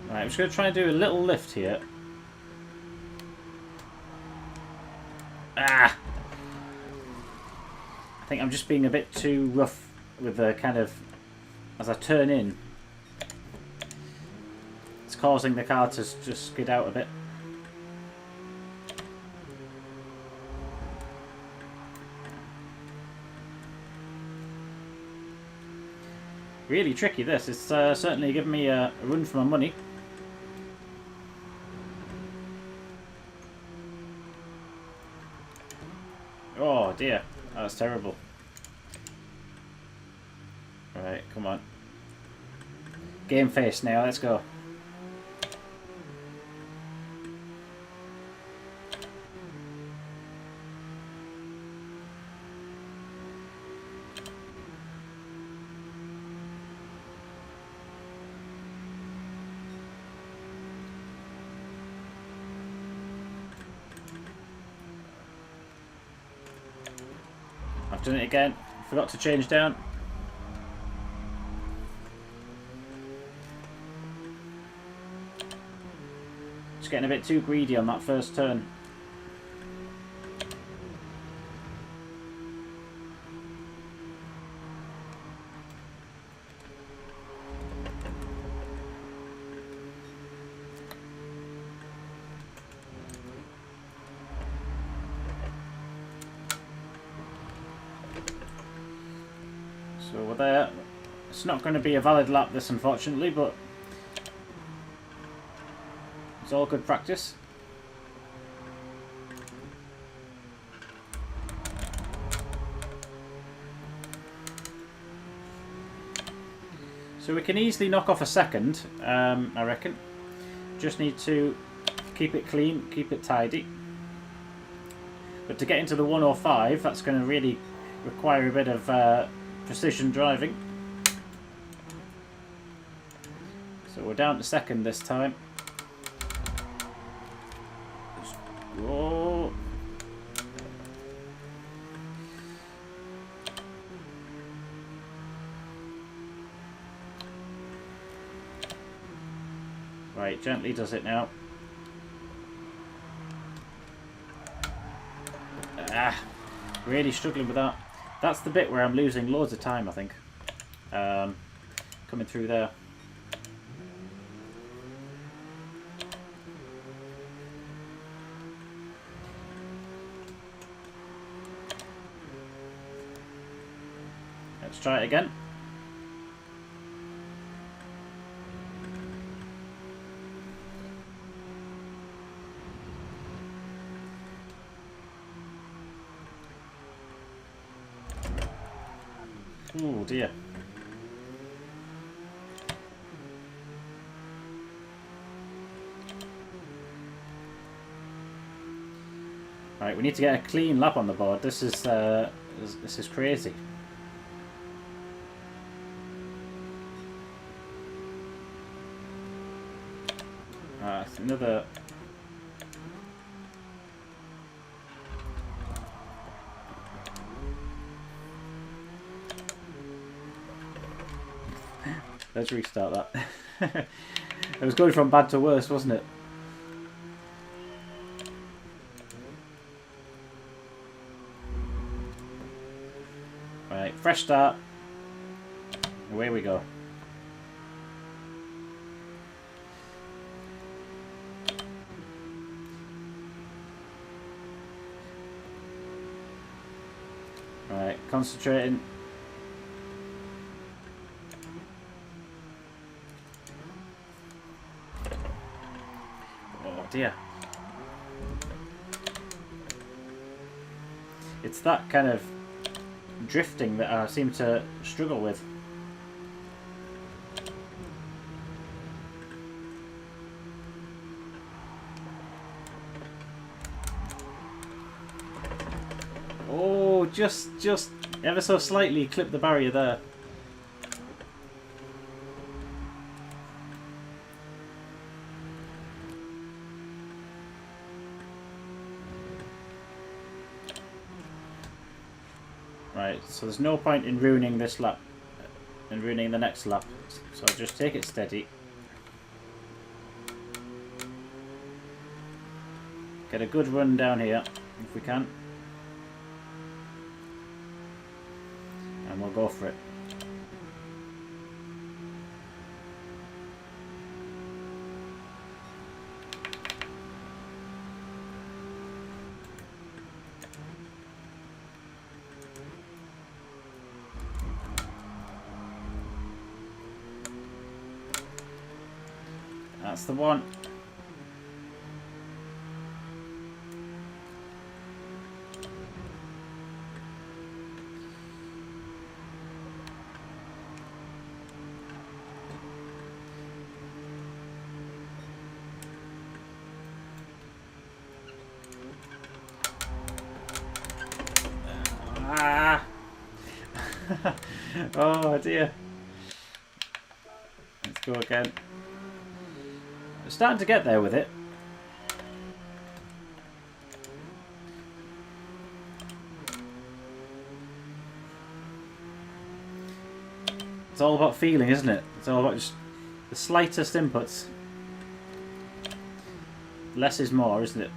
Right, I'm just going to try and do a little lift here. Ah! I think I'm just being a bit too rough with the kind of... as I turn in. It's causing the car to just skid out a bit. Really tricky this. It's certainly given me a run for my money. Oh dear, that's terrible. Right, come on. Game face now, let's go. I've done it again. Forgot to change down. Just getting a bit too greedy on that first turn. So we're there. It's not going to be a valid lap this, unfortunately, but it's all good practice. So we can easily knock off a second, I reckon. Just need to keep it clean, keep it tidy. But to get into the 105, that's going to really require a bit of precision driving. So we're down to second this time. Whoa. Right, gently does it now. Ah, really struggling with that. That's the bit where I'm losing loads of time, I think. Coming through there. Let's try it again. Oh dear. Right, we need to get a clean lap on the board. This is crazy. Another. Let's restart that. It was going from bad to worse, wasn't it? Right, fresh start. Away we go. Right, concentrating. Oh dear. It's that kind of drifting that I seem to struggle with. Oh, just ever so slightly clip the barrier there. Right, so there's no point in ruining this lap and ruining the next lap. So I'll just take it steady. Get a good run down here if we can. And we'll go for it. That's the one. Ah! Oh dear. Let's go again. We're starting to get there with it. It's all about feeling, isn't it? It's all about just the slightest inputs. Less is more, isn't it?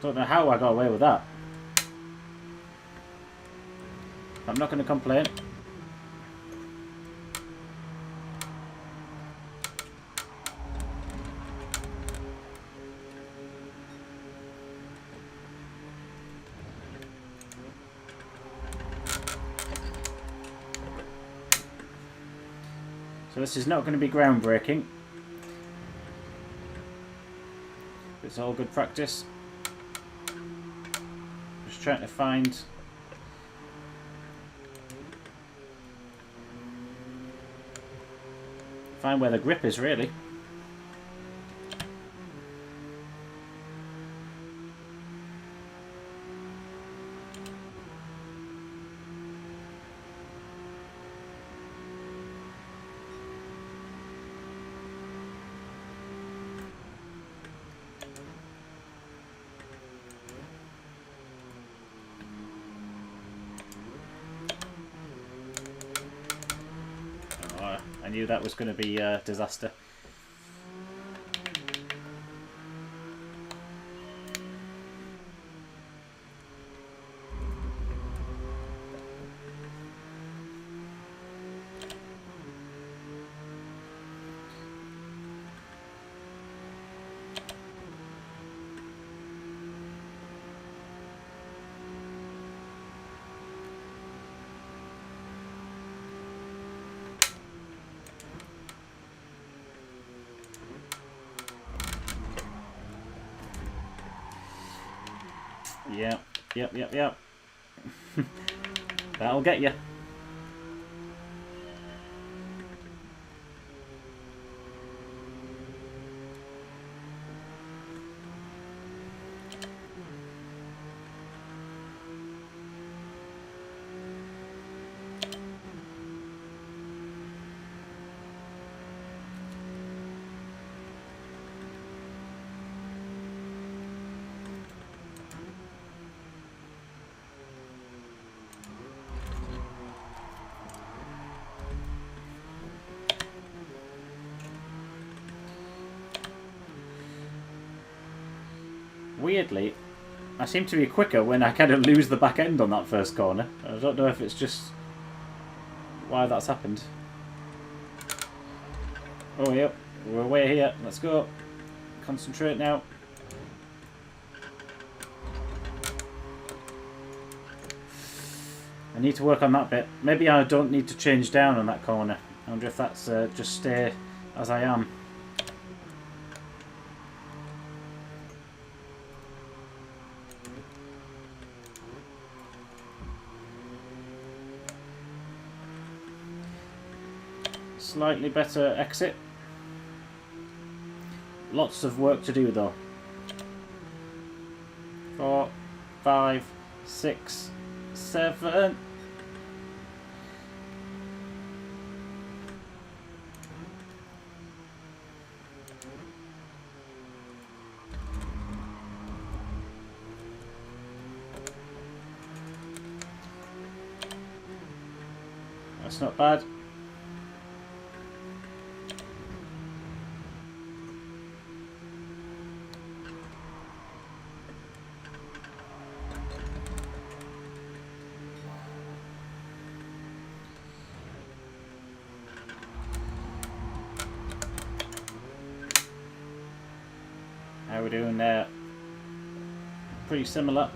Don't know how I got away with that. I'm not going to complain. So this is not going to be groundbreaking. It's all good practice. Just trying to find where the grip is, really. I knew that was going to be a disaster. Yep, yep, yep, yep. That'll get you. Weirdly, I seem to be quicker when I kind of lose the back end on that first corner. I don't know if it's just why that's happened. Oh, yep. We're way here. Let's go. Concentrate now. I need to work on that bit. Maybe I don't need to change down on that corner. I wonder if that's just stay as I am. Slightly better exit. Lots of work to do though. 4, 5, 6, 7. That's not bad. How we're doing there? Pretty similar.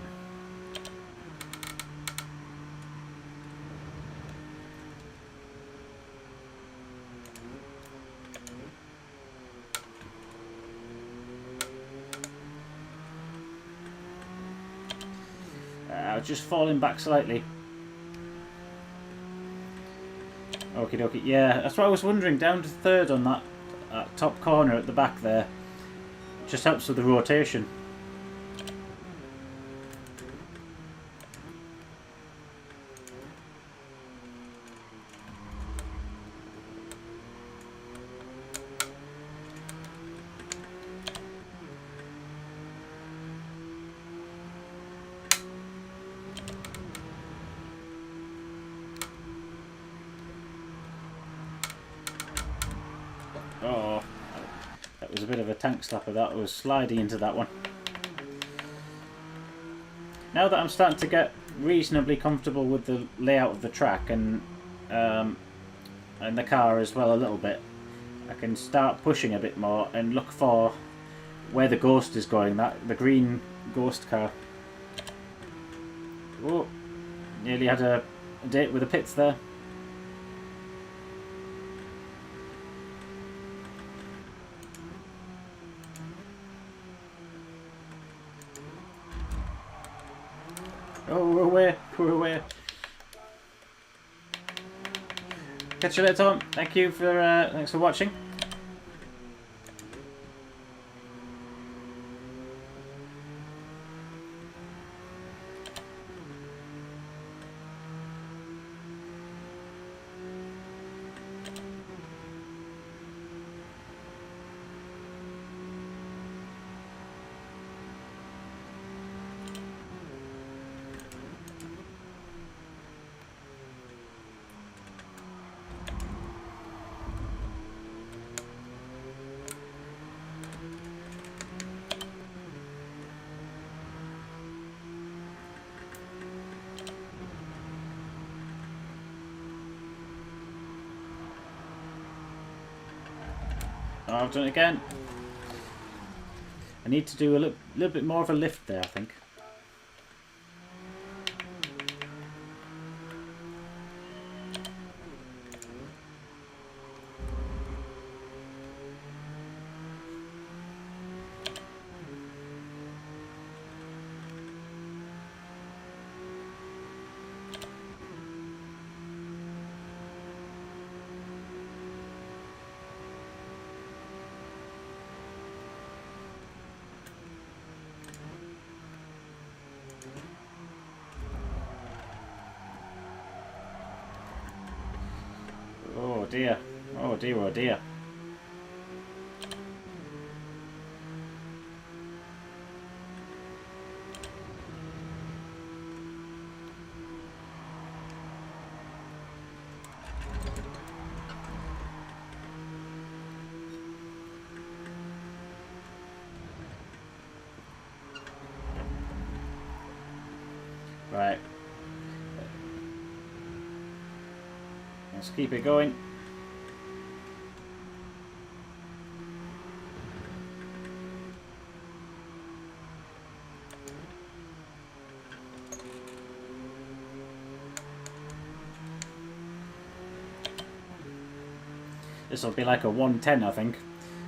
Just falling back slightly. Okie dokie. Yeah, that's what I was wondering. Down to third on that top corner at the back there. Just helps with the rotation. Oh, that was a bit of a tank slapper. That was sliding into that one. Now that I'm starting to get reasonably comfortable with the layout of the track and the car as well a little bit, I can start pushing a bit more and look for where the Ghost is going. The green Ghost car. Oh, nearly had a date with the pits there. Oh, we're away. We're away. Catch you later, Tom. Thank you for thanks for watching. Oh, I've done it again. I need to do a little bit more of a lift there, I think. dear. Oh dear, oh dear. Right. Let's keep it going. This will be like a 1:10, I think.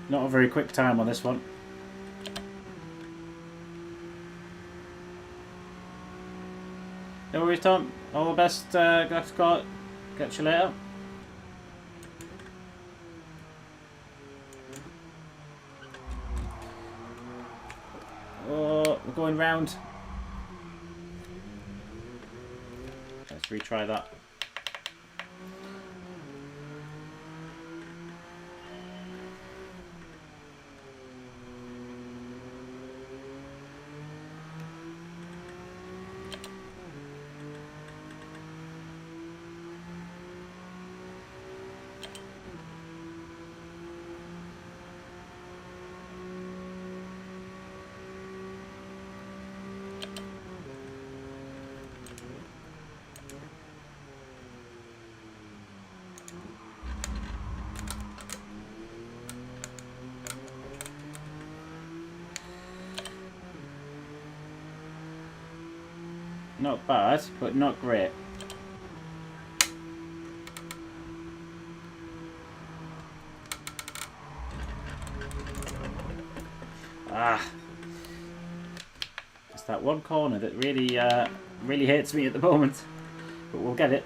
Not a very quick time on this one. No worries, Tom. All the best. Catch you later. Oh, we're going round. Let's retry that. Not bad, but not great. Ah. It's that one corner that really hates me at the moment. But we'll get it.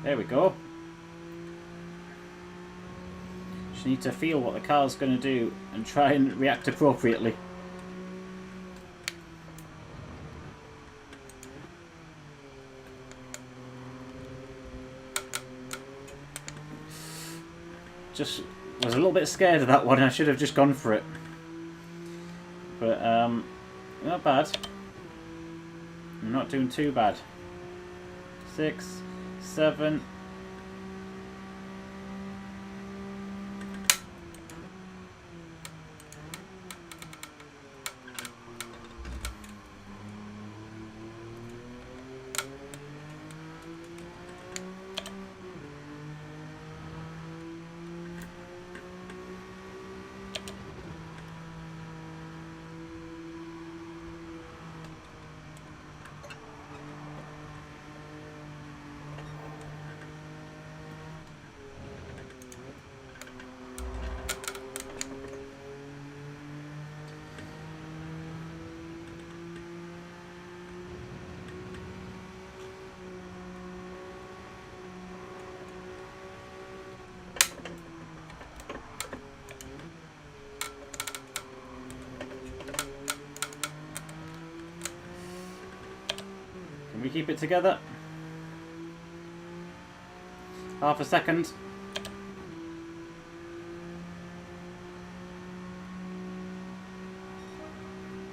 There we go. Just need to feel what the car's going to do and try and react appropriately. Just was a little bit scared of that one. I should have just gone for it. But not bad. I'm not doing too bad. 6, 7. Can we keep it together? Half a second.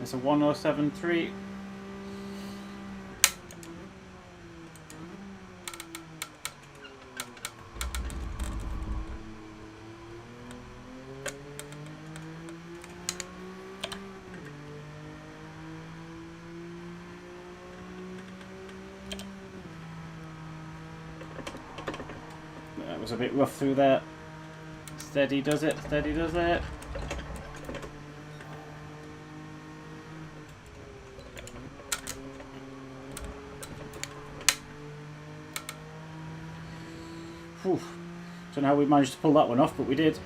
It's a 1073. was a bit rough through there. Steady does it, steady does it. Whew. Don't know how we managed to pull that one off, but we did.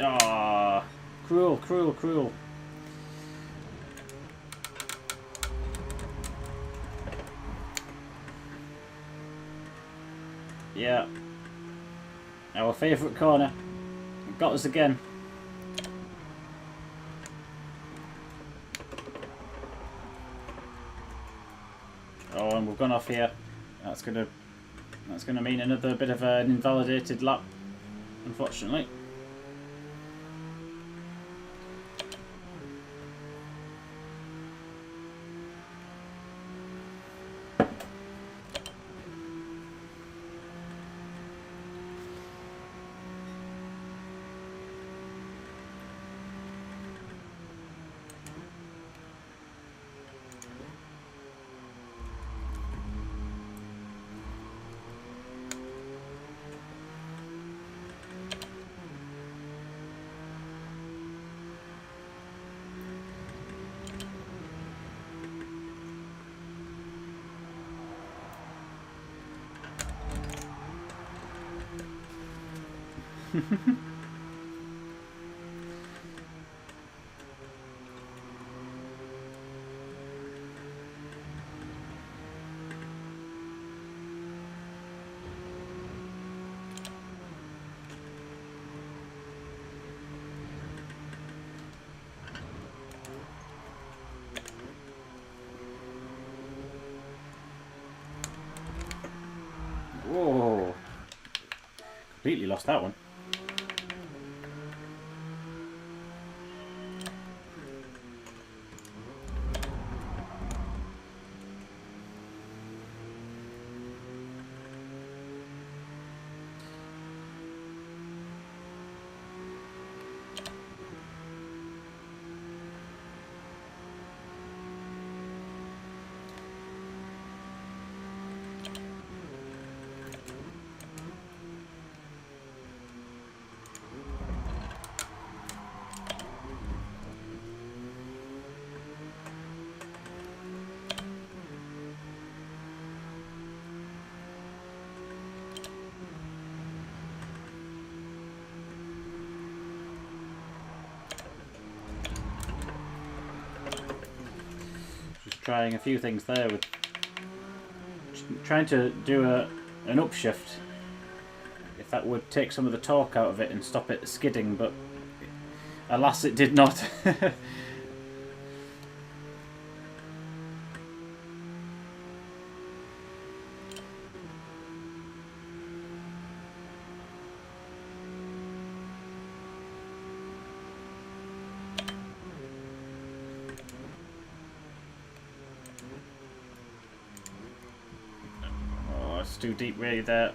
Ah, cruel, cruel, cruel. Yeah. Our favourite corner. Got us again. Oh, and we've gone off here. That's gonna mean another bit of an invalidated lap, unfortunately. Whoa. Completely lost that one. Trying a few things there with trying to do an upshift, if that would take some of the torque out of it and stop it skidding, but alas it did not. Too deep really there.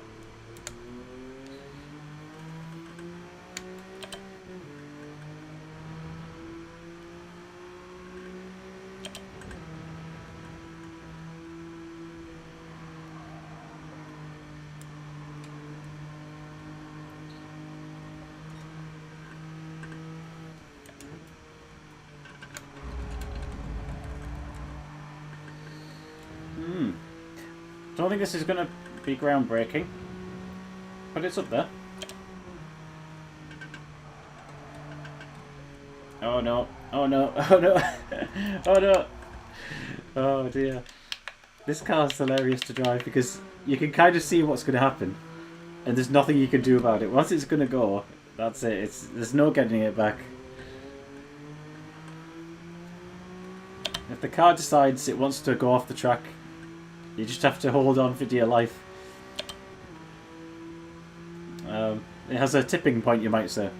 Don't think this is going to be groundbreaking, but it's up there. Oh no. Oh no. Oh no. Oh no. Oh dear. This car's hilarious to drive because you can kind of see what's going to happen, and there's nothing you can do about it. Once it's going to go, that's it. There's no getting it back. If the car decides it wants to go off the track, you just have to hold on for dear life. It has a tipping point, you might say.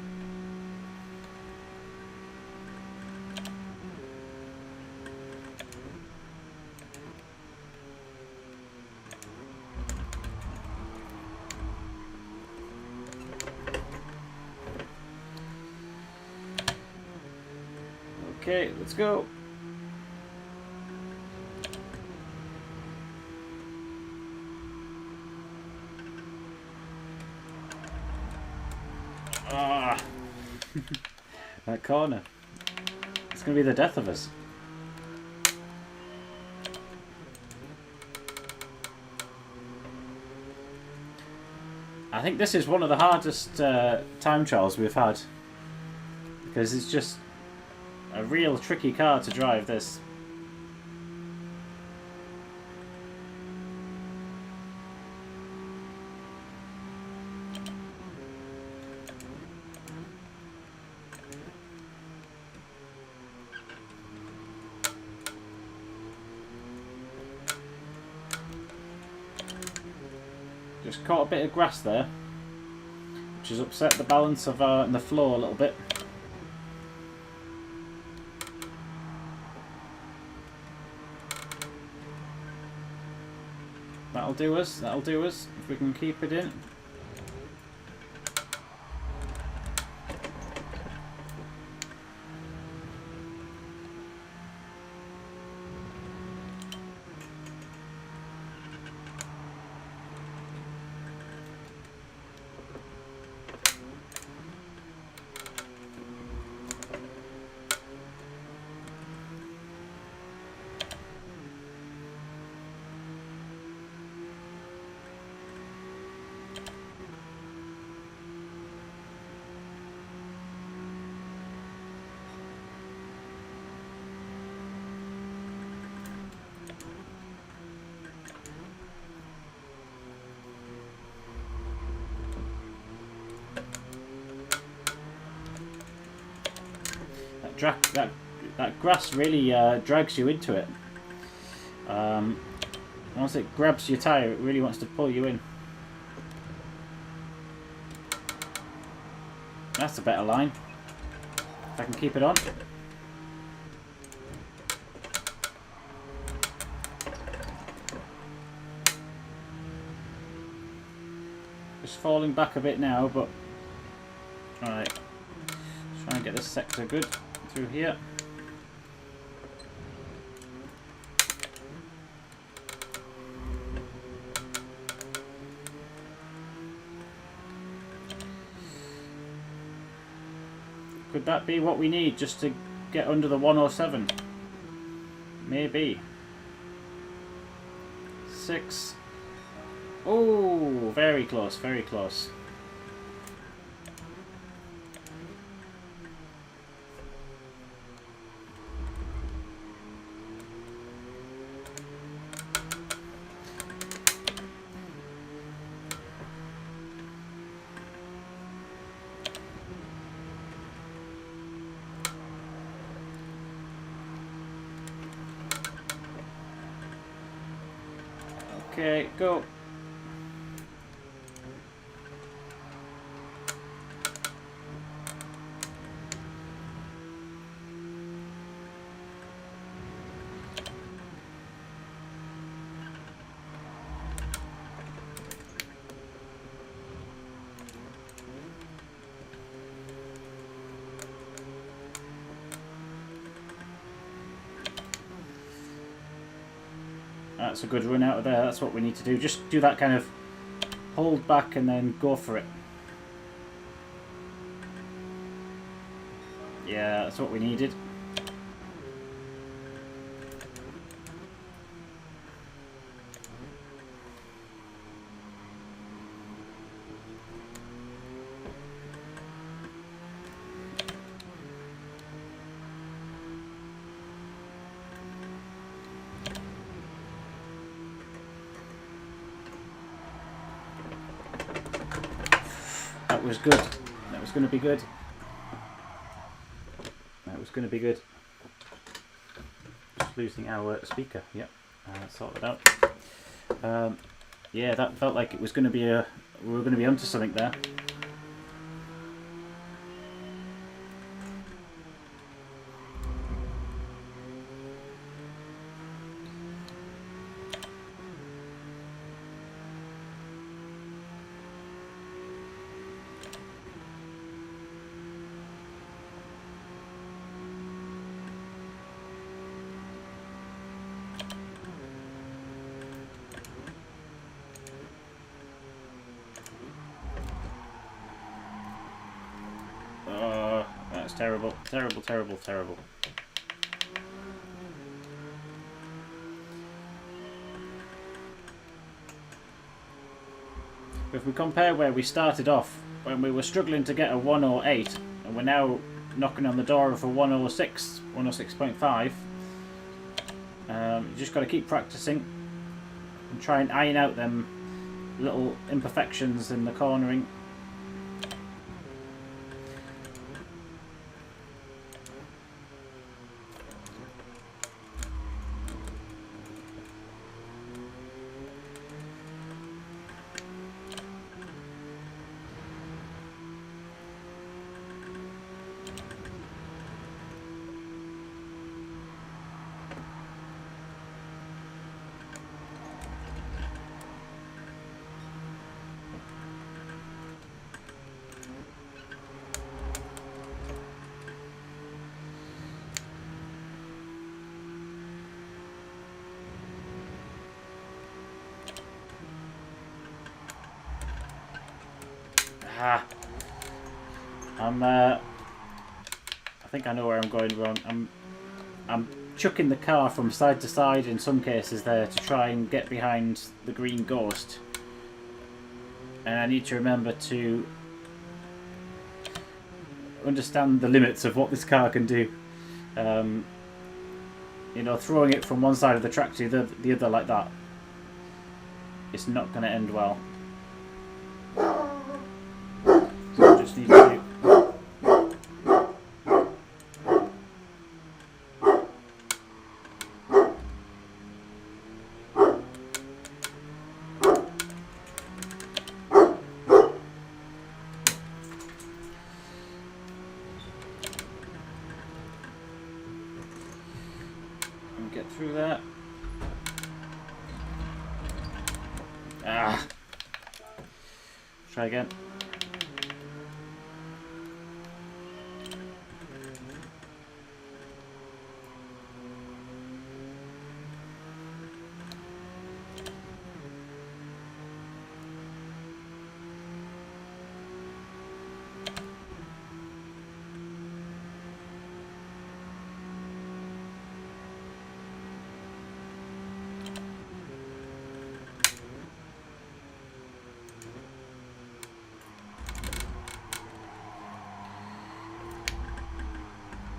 Okay, let's go. Ah, that corner. It's going to be the death of us. I think this is one of the hardest time trials we've had, because it's just a real tricky car to drive, this. Just caught a bit of grass there, which has upset the balance of the floor a little bit. That'll do us, if we can keep it in. That grass really drags you into it. Once it grabs your tyre, it really wants to pull you in. That's a better line. If I can keep it on. Just falling back a bit now, but alright. Try and get this sector good through here. Could that be what we need just to get under the 107? Maybe. 6. Oh, very close, very close. Okay, go. That's a good run out of there. That's what we need to do. Just do that kind of hold back and then go for it. Yeah, that's what we needed. was good. That was going to be good. That was going to be good. Just losing our speaker. Yep. Sort it out. Yeah, that felt like it was going to be we were going to be onto something there. That's terrible, terrible, terrible, terrible. If we compare where we started off, when we were struggling to get a 108, and we're now knocking on the door of a 106, 106.5, you just got to keep practicing and try and iron out them little imperfections in the cornering. I think I know where I'm going wrong. I'm chucking the car from side to side in some cases there to try and get behind the green ghost. And I need to remember to understand the limits of what this car can do. You know, throwing it from one side of the track to the other like that, it's not going to end well. So I just need to get through that. Try again.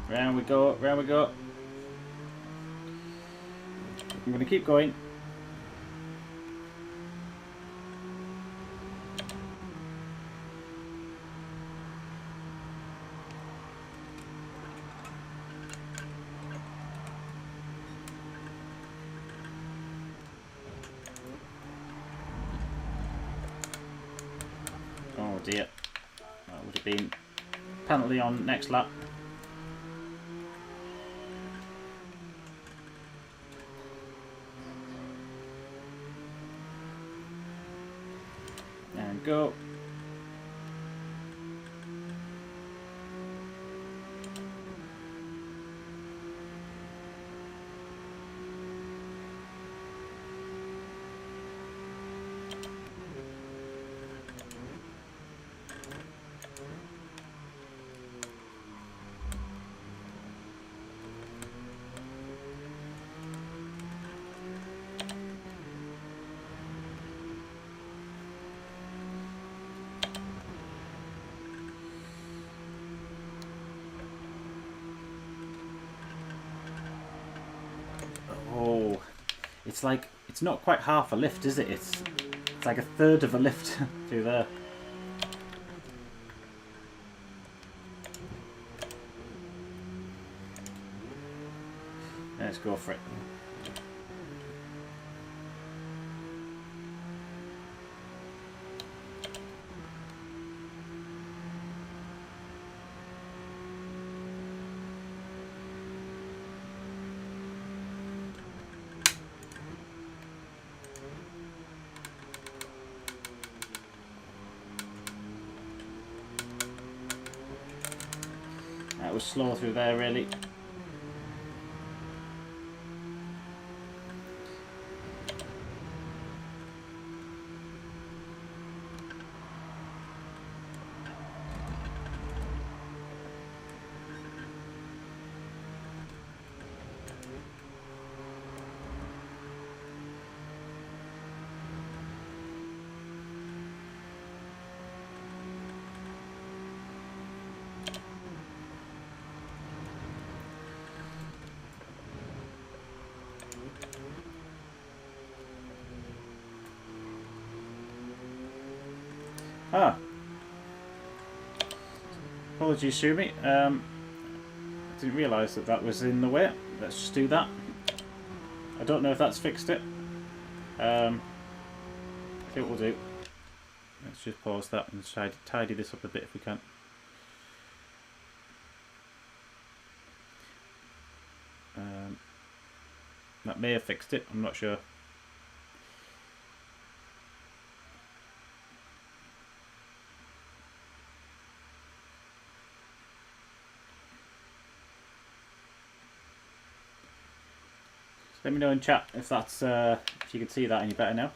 Round we go, round we go. I'm going to keep going. Oh dear. That would have been penalty on next lap. And go. Oh, it's like, it's not quite half a lift, is it? It's like a third of a lift through there. Let's go for it. That was slow through there, really. Ah. Apologies, Shumi. Didn't realise that that was in the way. Let's just do that. I don't know if that's fixed it. I think what we'll do. Let's just pause that and try to tidy this up a bit if we can. That may have fixed it. I'm not sure. Let me know in chat if that's if you can see that any better now.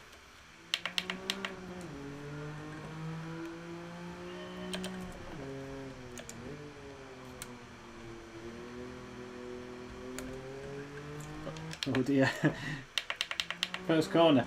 Oh dear. First corner.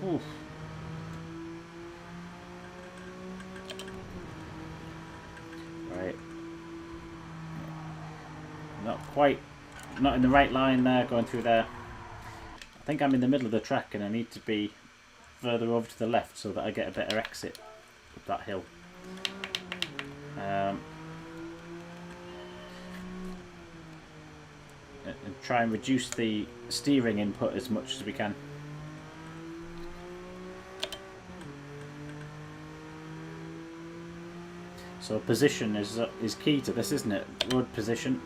Oof. Right. Not quite, not in the right line there, going through there. I think I'm in the middle of the track and I need to be further over to the left so that I get a better exit up that hill. And try and reduce the steering input as much as we can. So position is key to this, isn't it? Road position.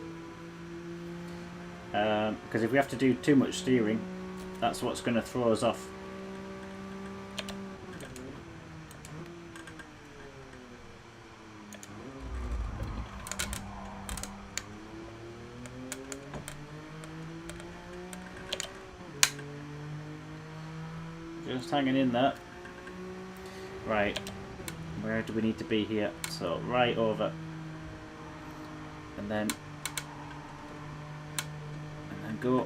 Because if we have to do too much steering, that's what's going to throw us off. Just hanging in there. Right. Where do we need to be here? So right over, and then go.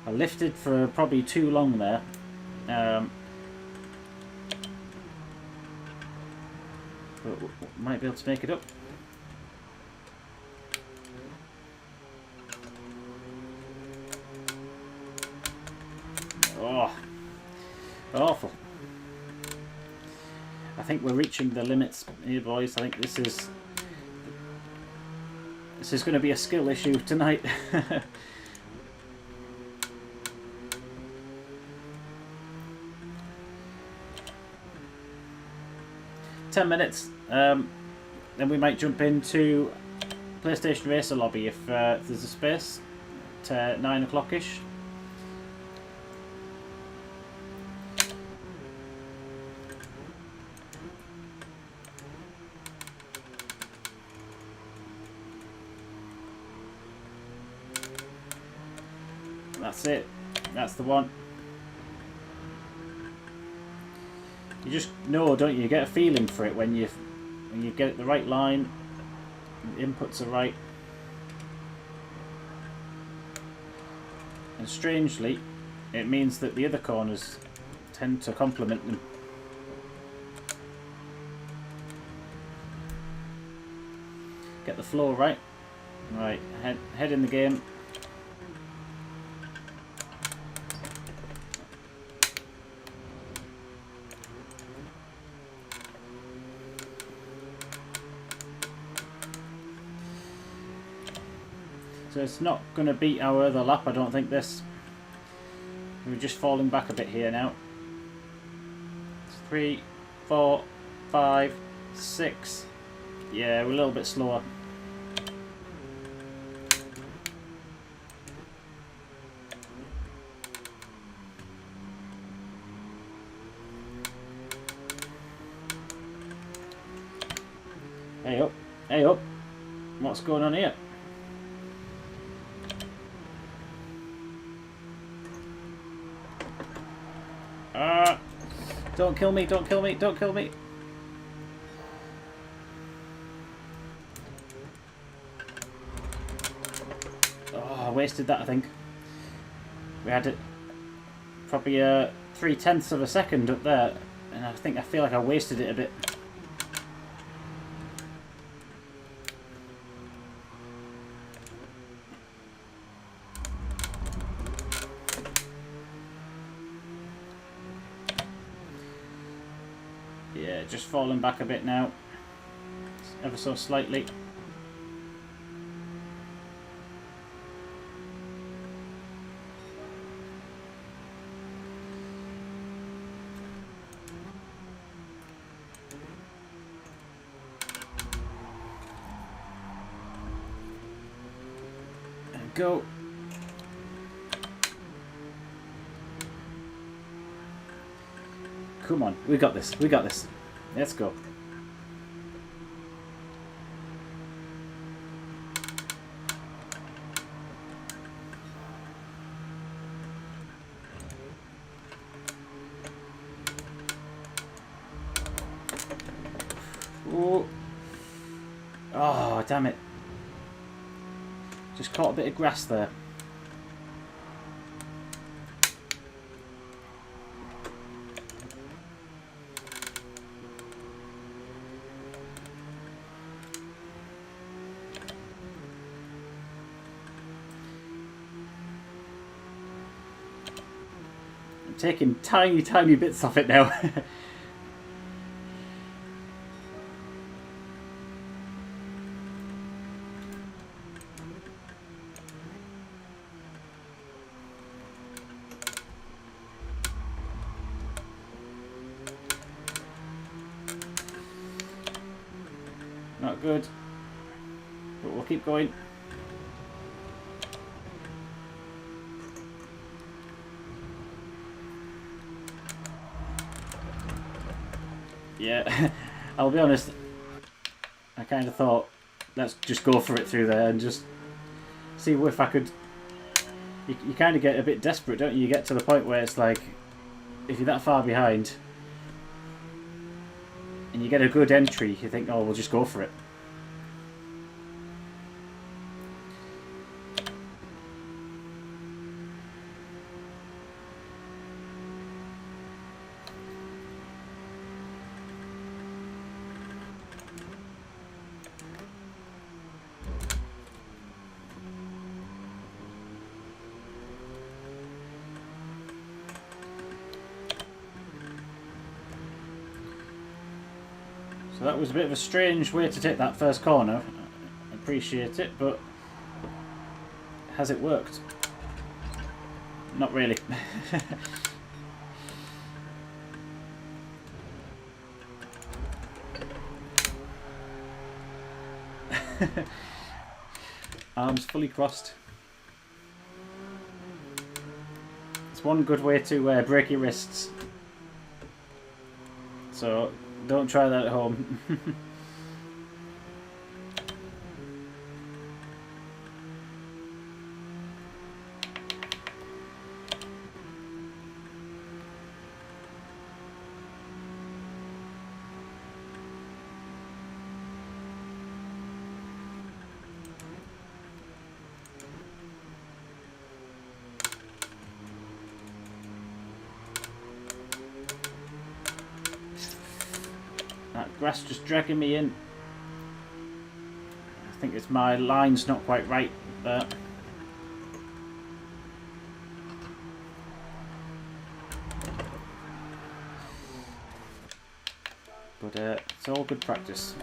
I lifted for probably too long there. But might be able to make it up. Oh, awful. I think we're reaching the limits here, boys. I think this is going to be a skill issue tonight. 10 minutes, then we might jump into PlayStation Racer lobby if there's a space to 9 o'clock-ish. That's it. That's the one. You just know, don't you? You get a feeling for it when you get it the right line, the inputs are right. And strangely, it means that the other corners tend to complement them. Get the flow right. Right, head in the game. So it's not going to beat our other lap, I don't think, this. We're just falling back a bit here now. 3, 4, 5, 6. Yeah, we're a little bit slower. Hey up, hey up. What's going on here? Don't kill me, don't kill me, don't kill me. Oh, I wasted that, I think. We had it probably 3/10 of a second up there, and I feel like I wasted it a bit. Yeah, just falling back a bit now, ever so slightly. And go. Come on, we got this, we got this. Let's go. Oh. Oh, damn it. Just caught a bit of grass there. Taking tiny bits off it now. Not good, but we'll keep going. Yeah, I'll be honest, I kind of thought, let's just go for it through there and just see if I could... You kind of get a bit desperate, don't you? You get to the point where it's like, if you're that far behind and you get a good entry, you think, oh, we'll just go for it. So that was a bit of a strange way to take that first corner. I appreciate it, but has it worked? Not really. Arms fully crossed. It's one good way to break your wrists. So don't try that at home. grass just dragging me in. I think it's my line's not quite right there. But it's all good practice.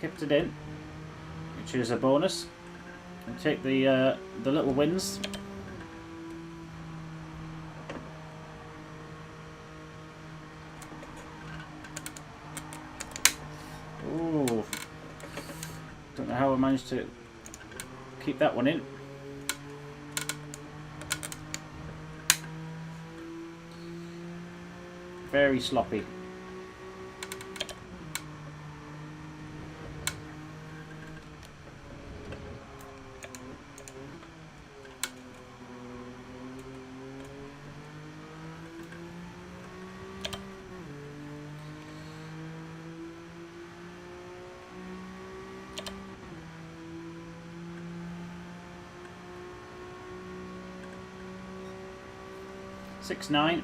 Kept it in, which is a bonus. And take the little wins. Ooh, don't know how I managed to keep that one in. Very sloppy. Six, 9.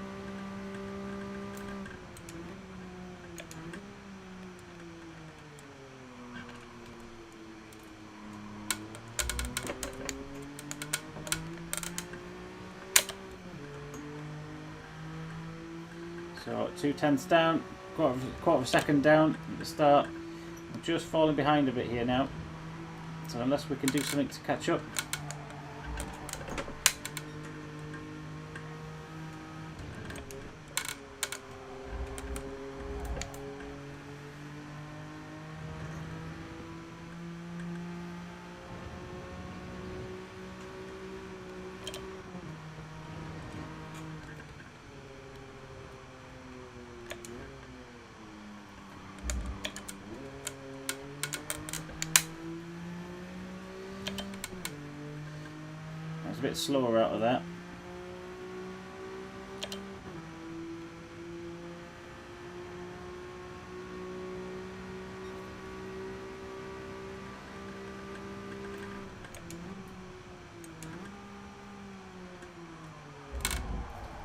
So 2/10 down, quarter of a second down at the start. I'm just falling behind a bit here now. So unless we can do something to catch up. A bit slower out of that.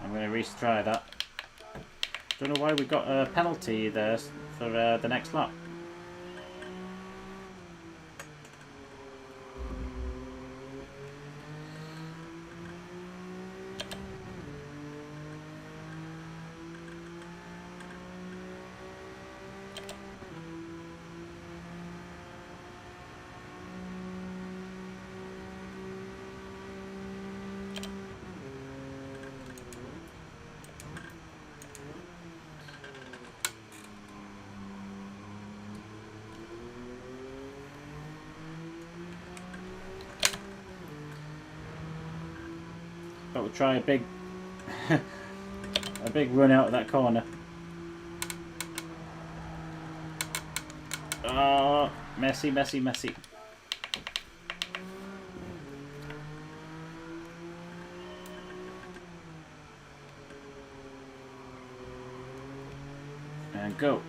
I'm going to retry that. Don't know why we got a penalty there for the next lap. But we'll try a big a big run out of that corner. Oh, messy, messy, messy. And go.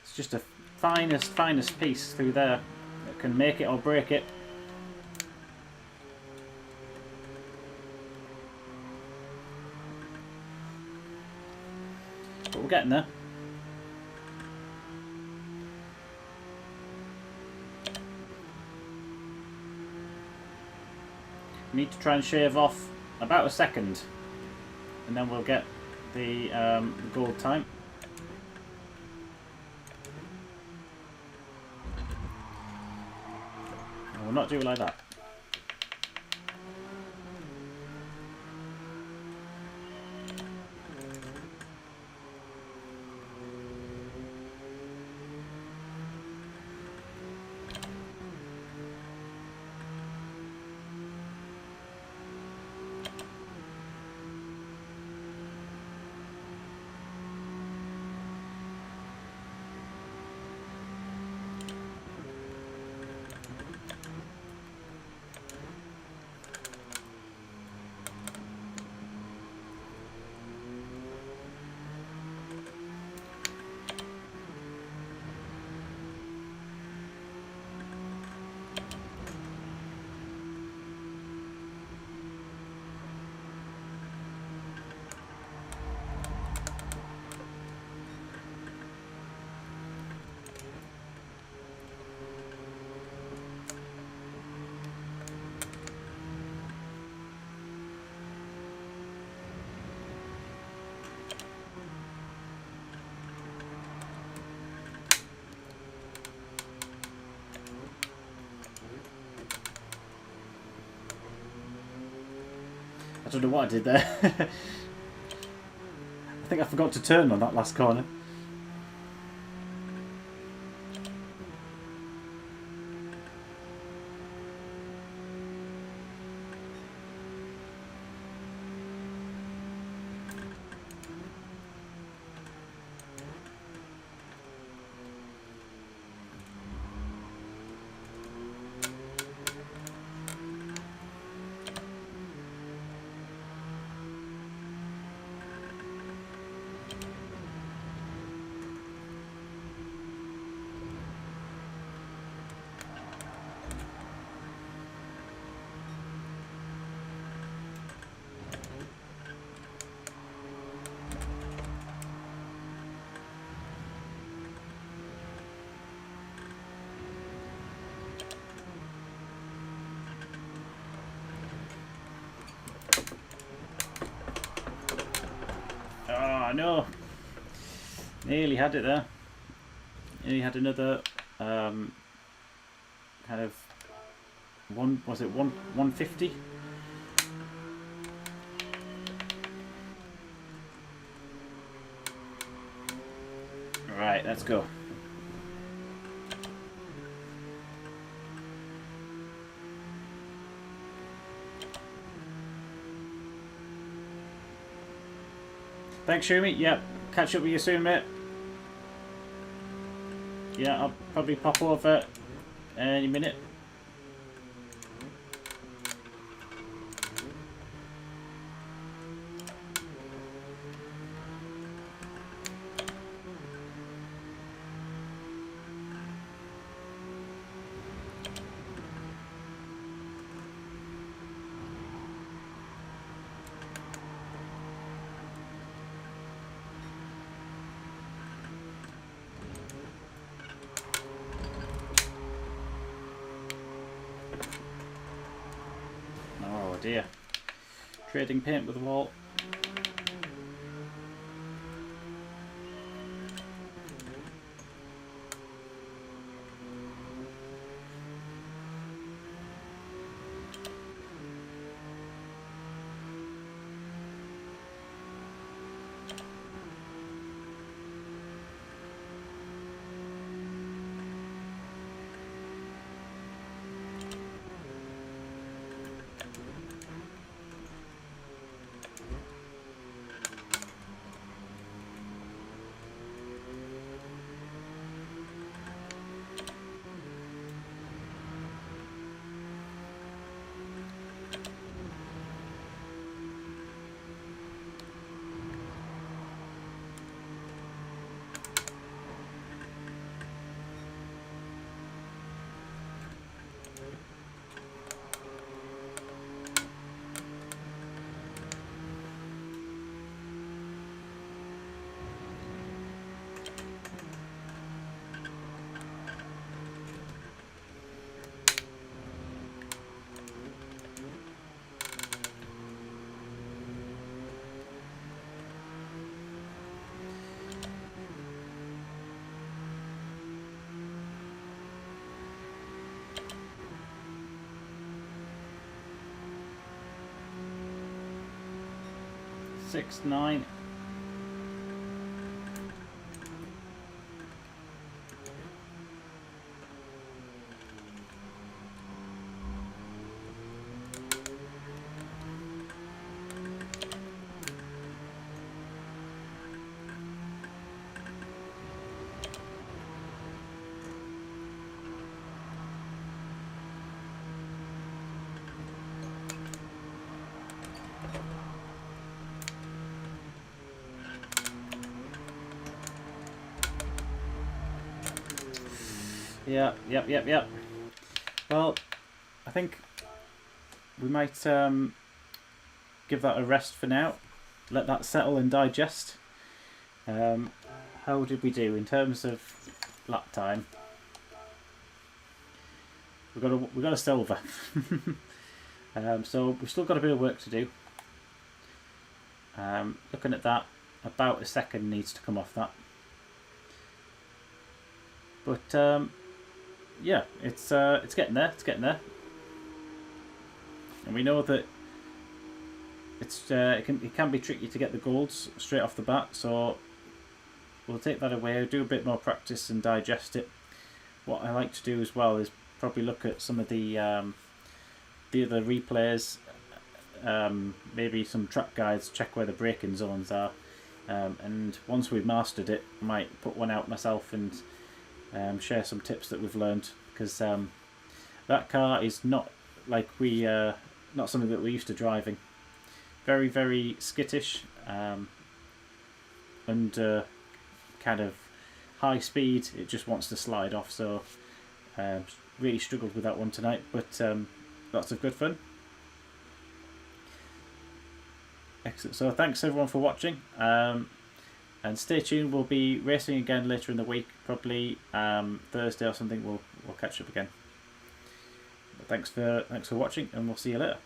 It's just a finest piece through there that can make it or break it. But we're getting there. We need to try and shave off about a second, and then we'll get the gold time. And we'll not do it like that. I don't know what I did there. I think I forgot to turn on that last corner. Oh no! Nearly had it there. Nearly had another kind of was it 150? Right, let's go. Thanks, Shumi. Yep, catch up with you soon, mate. Yeah, I'll probably pop over any minute. Oh dear. Trading paint with the wall. 6.9. Yep. Well, I think we might give that a rest for now. Let that settle and digest. How did we do in terms of lap time? We got a silver. So we've still got a bit of work to do. Looking at that, about a second needs to come off that. But yeah, it's getting there. It's getting there, and we know that it can be tricky to get the golds straight off the bat. So we'll take that away, do a bit more practice and digest it. What I like to do as well is probably look at some of the other replays, maybe some track guides, check where the braking zones are, and once we've mastered it, I might put one out myself and share some tips that we've learned, because that car is not like not something that we're used to driving. Very, very skittish, and kind of high speed. It just wants to slide off. So really struggled with that one tonight, but lots of good fun. Excellent. So thanks everyone for watching. And stay tuned, we'll be racing again later in the week, probably Thursday or something. We'll catch up again. But thanks for watching, and we'll see you later.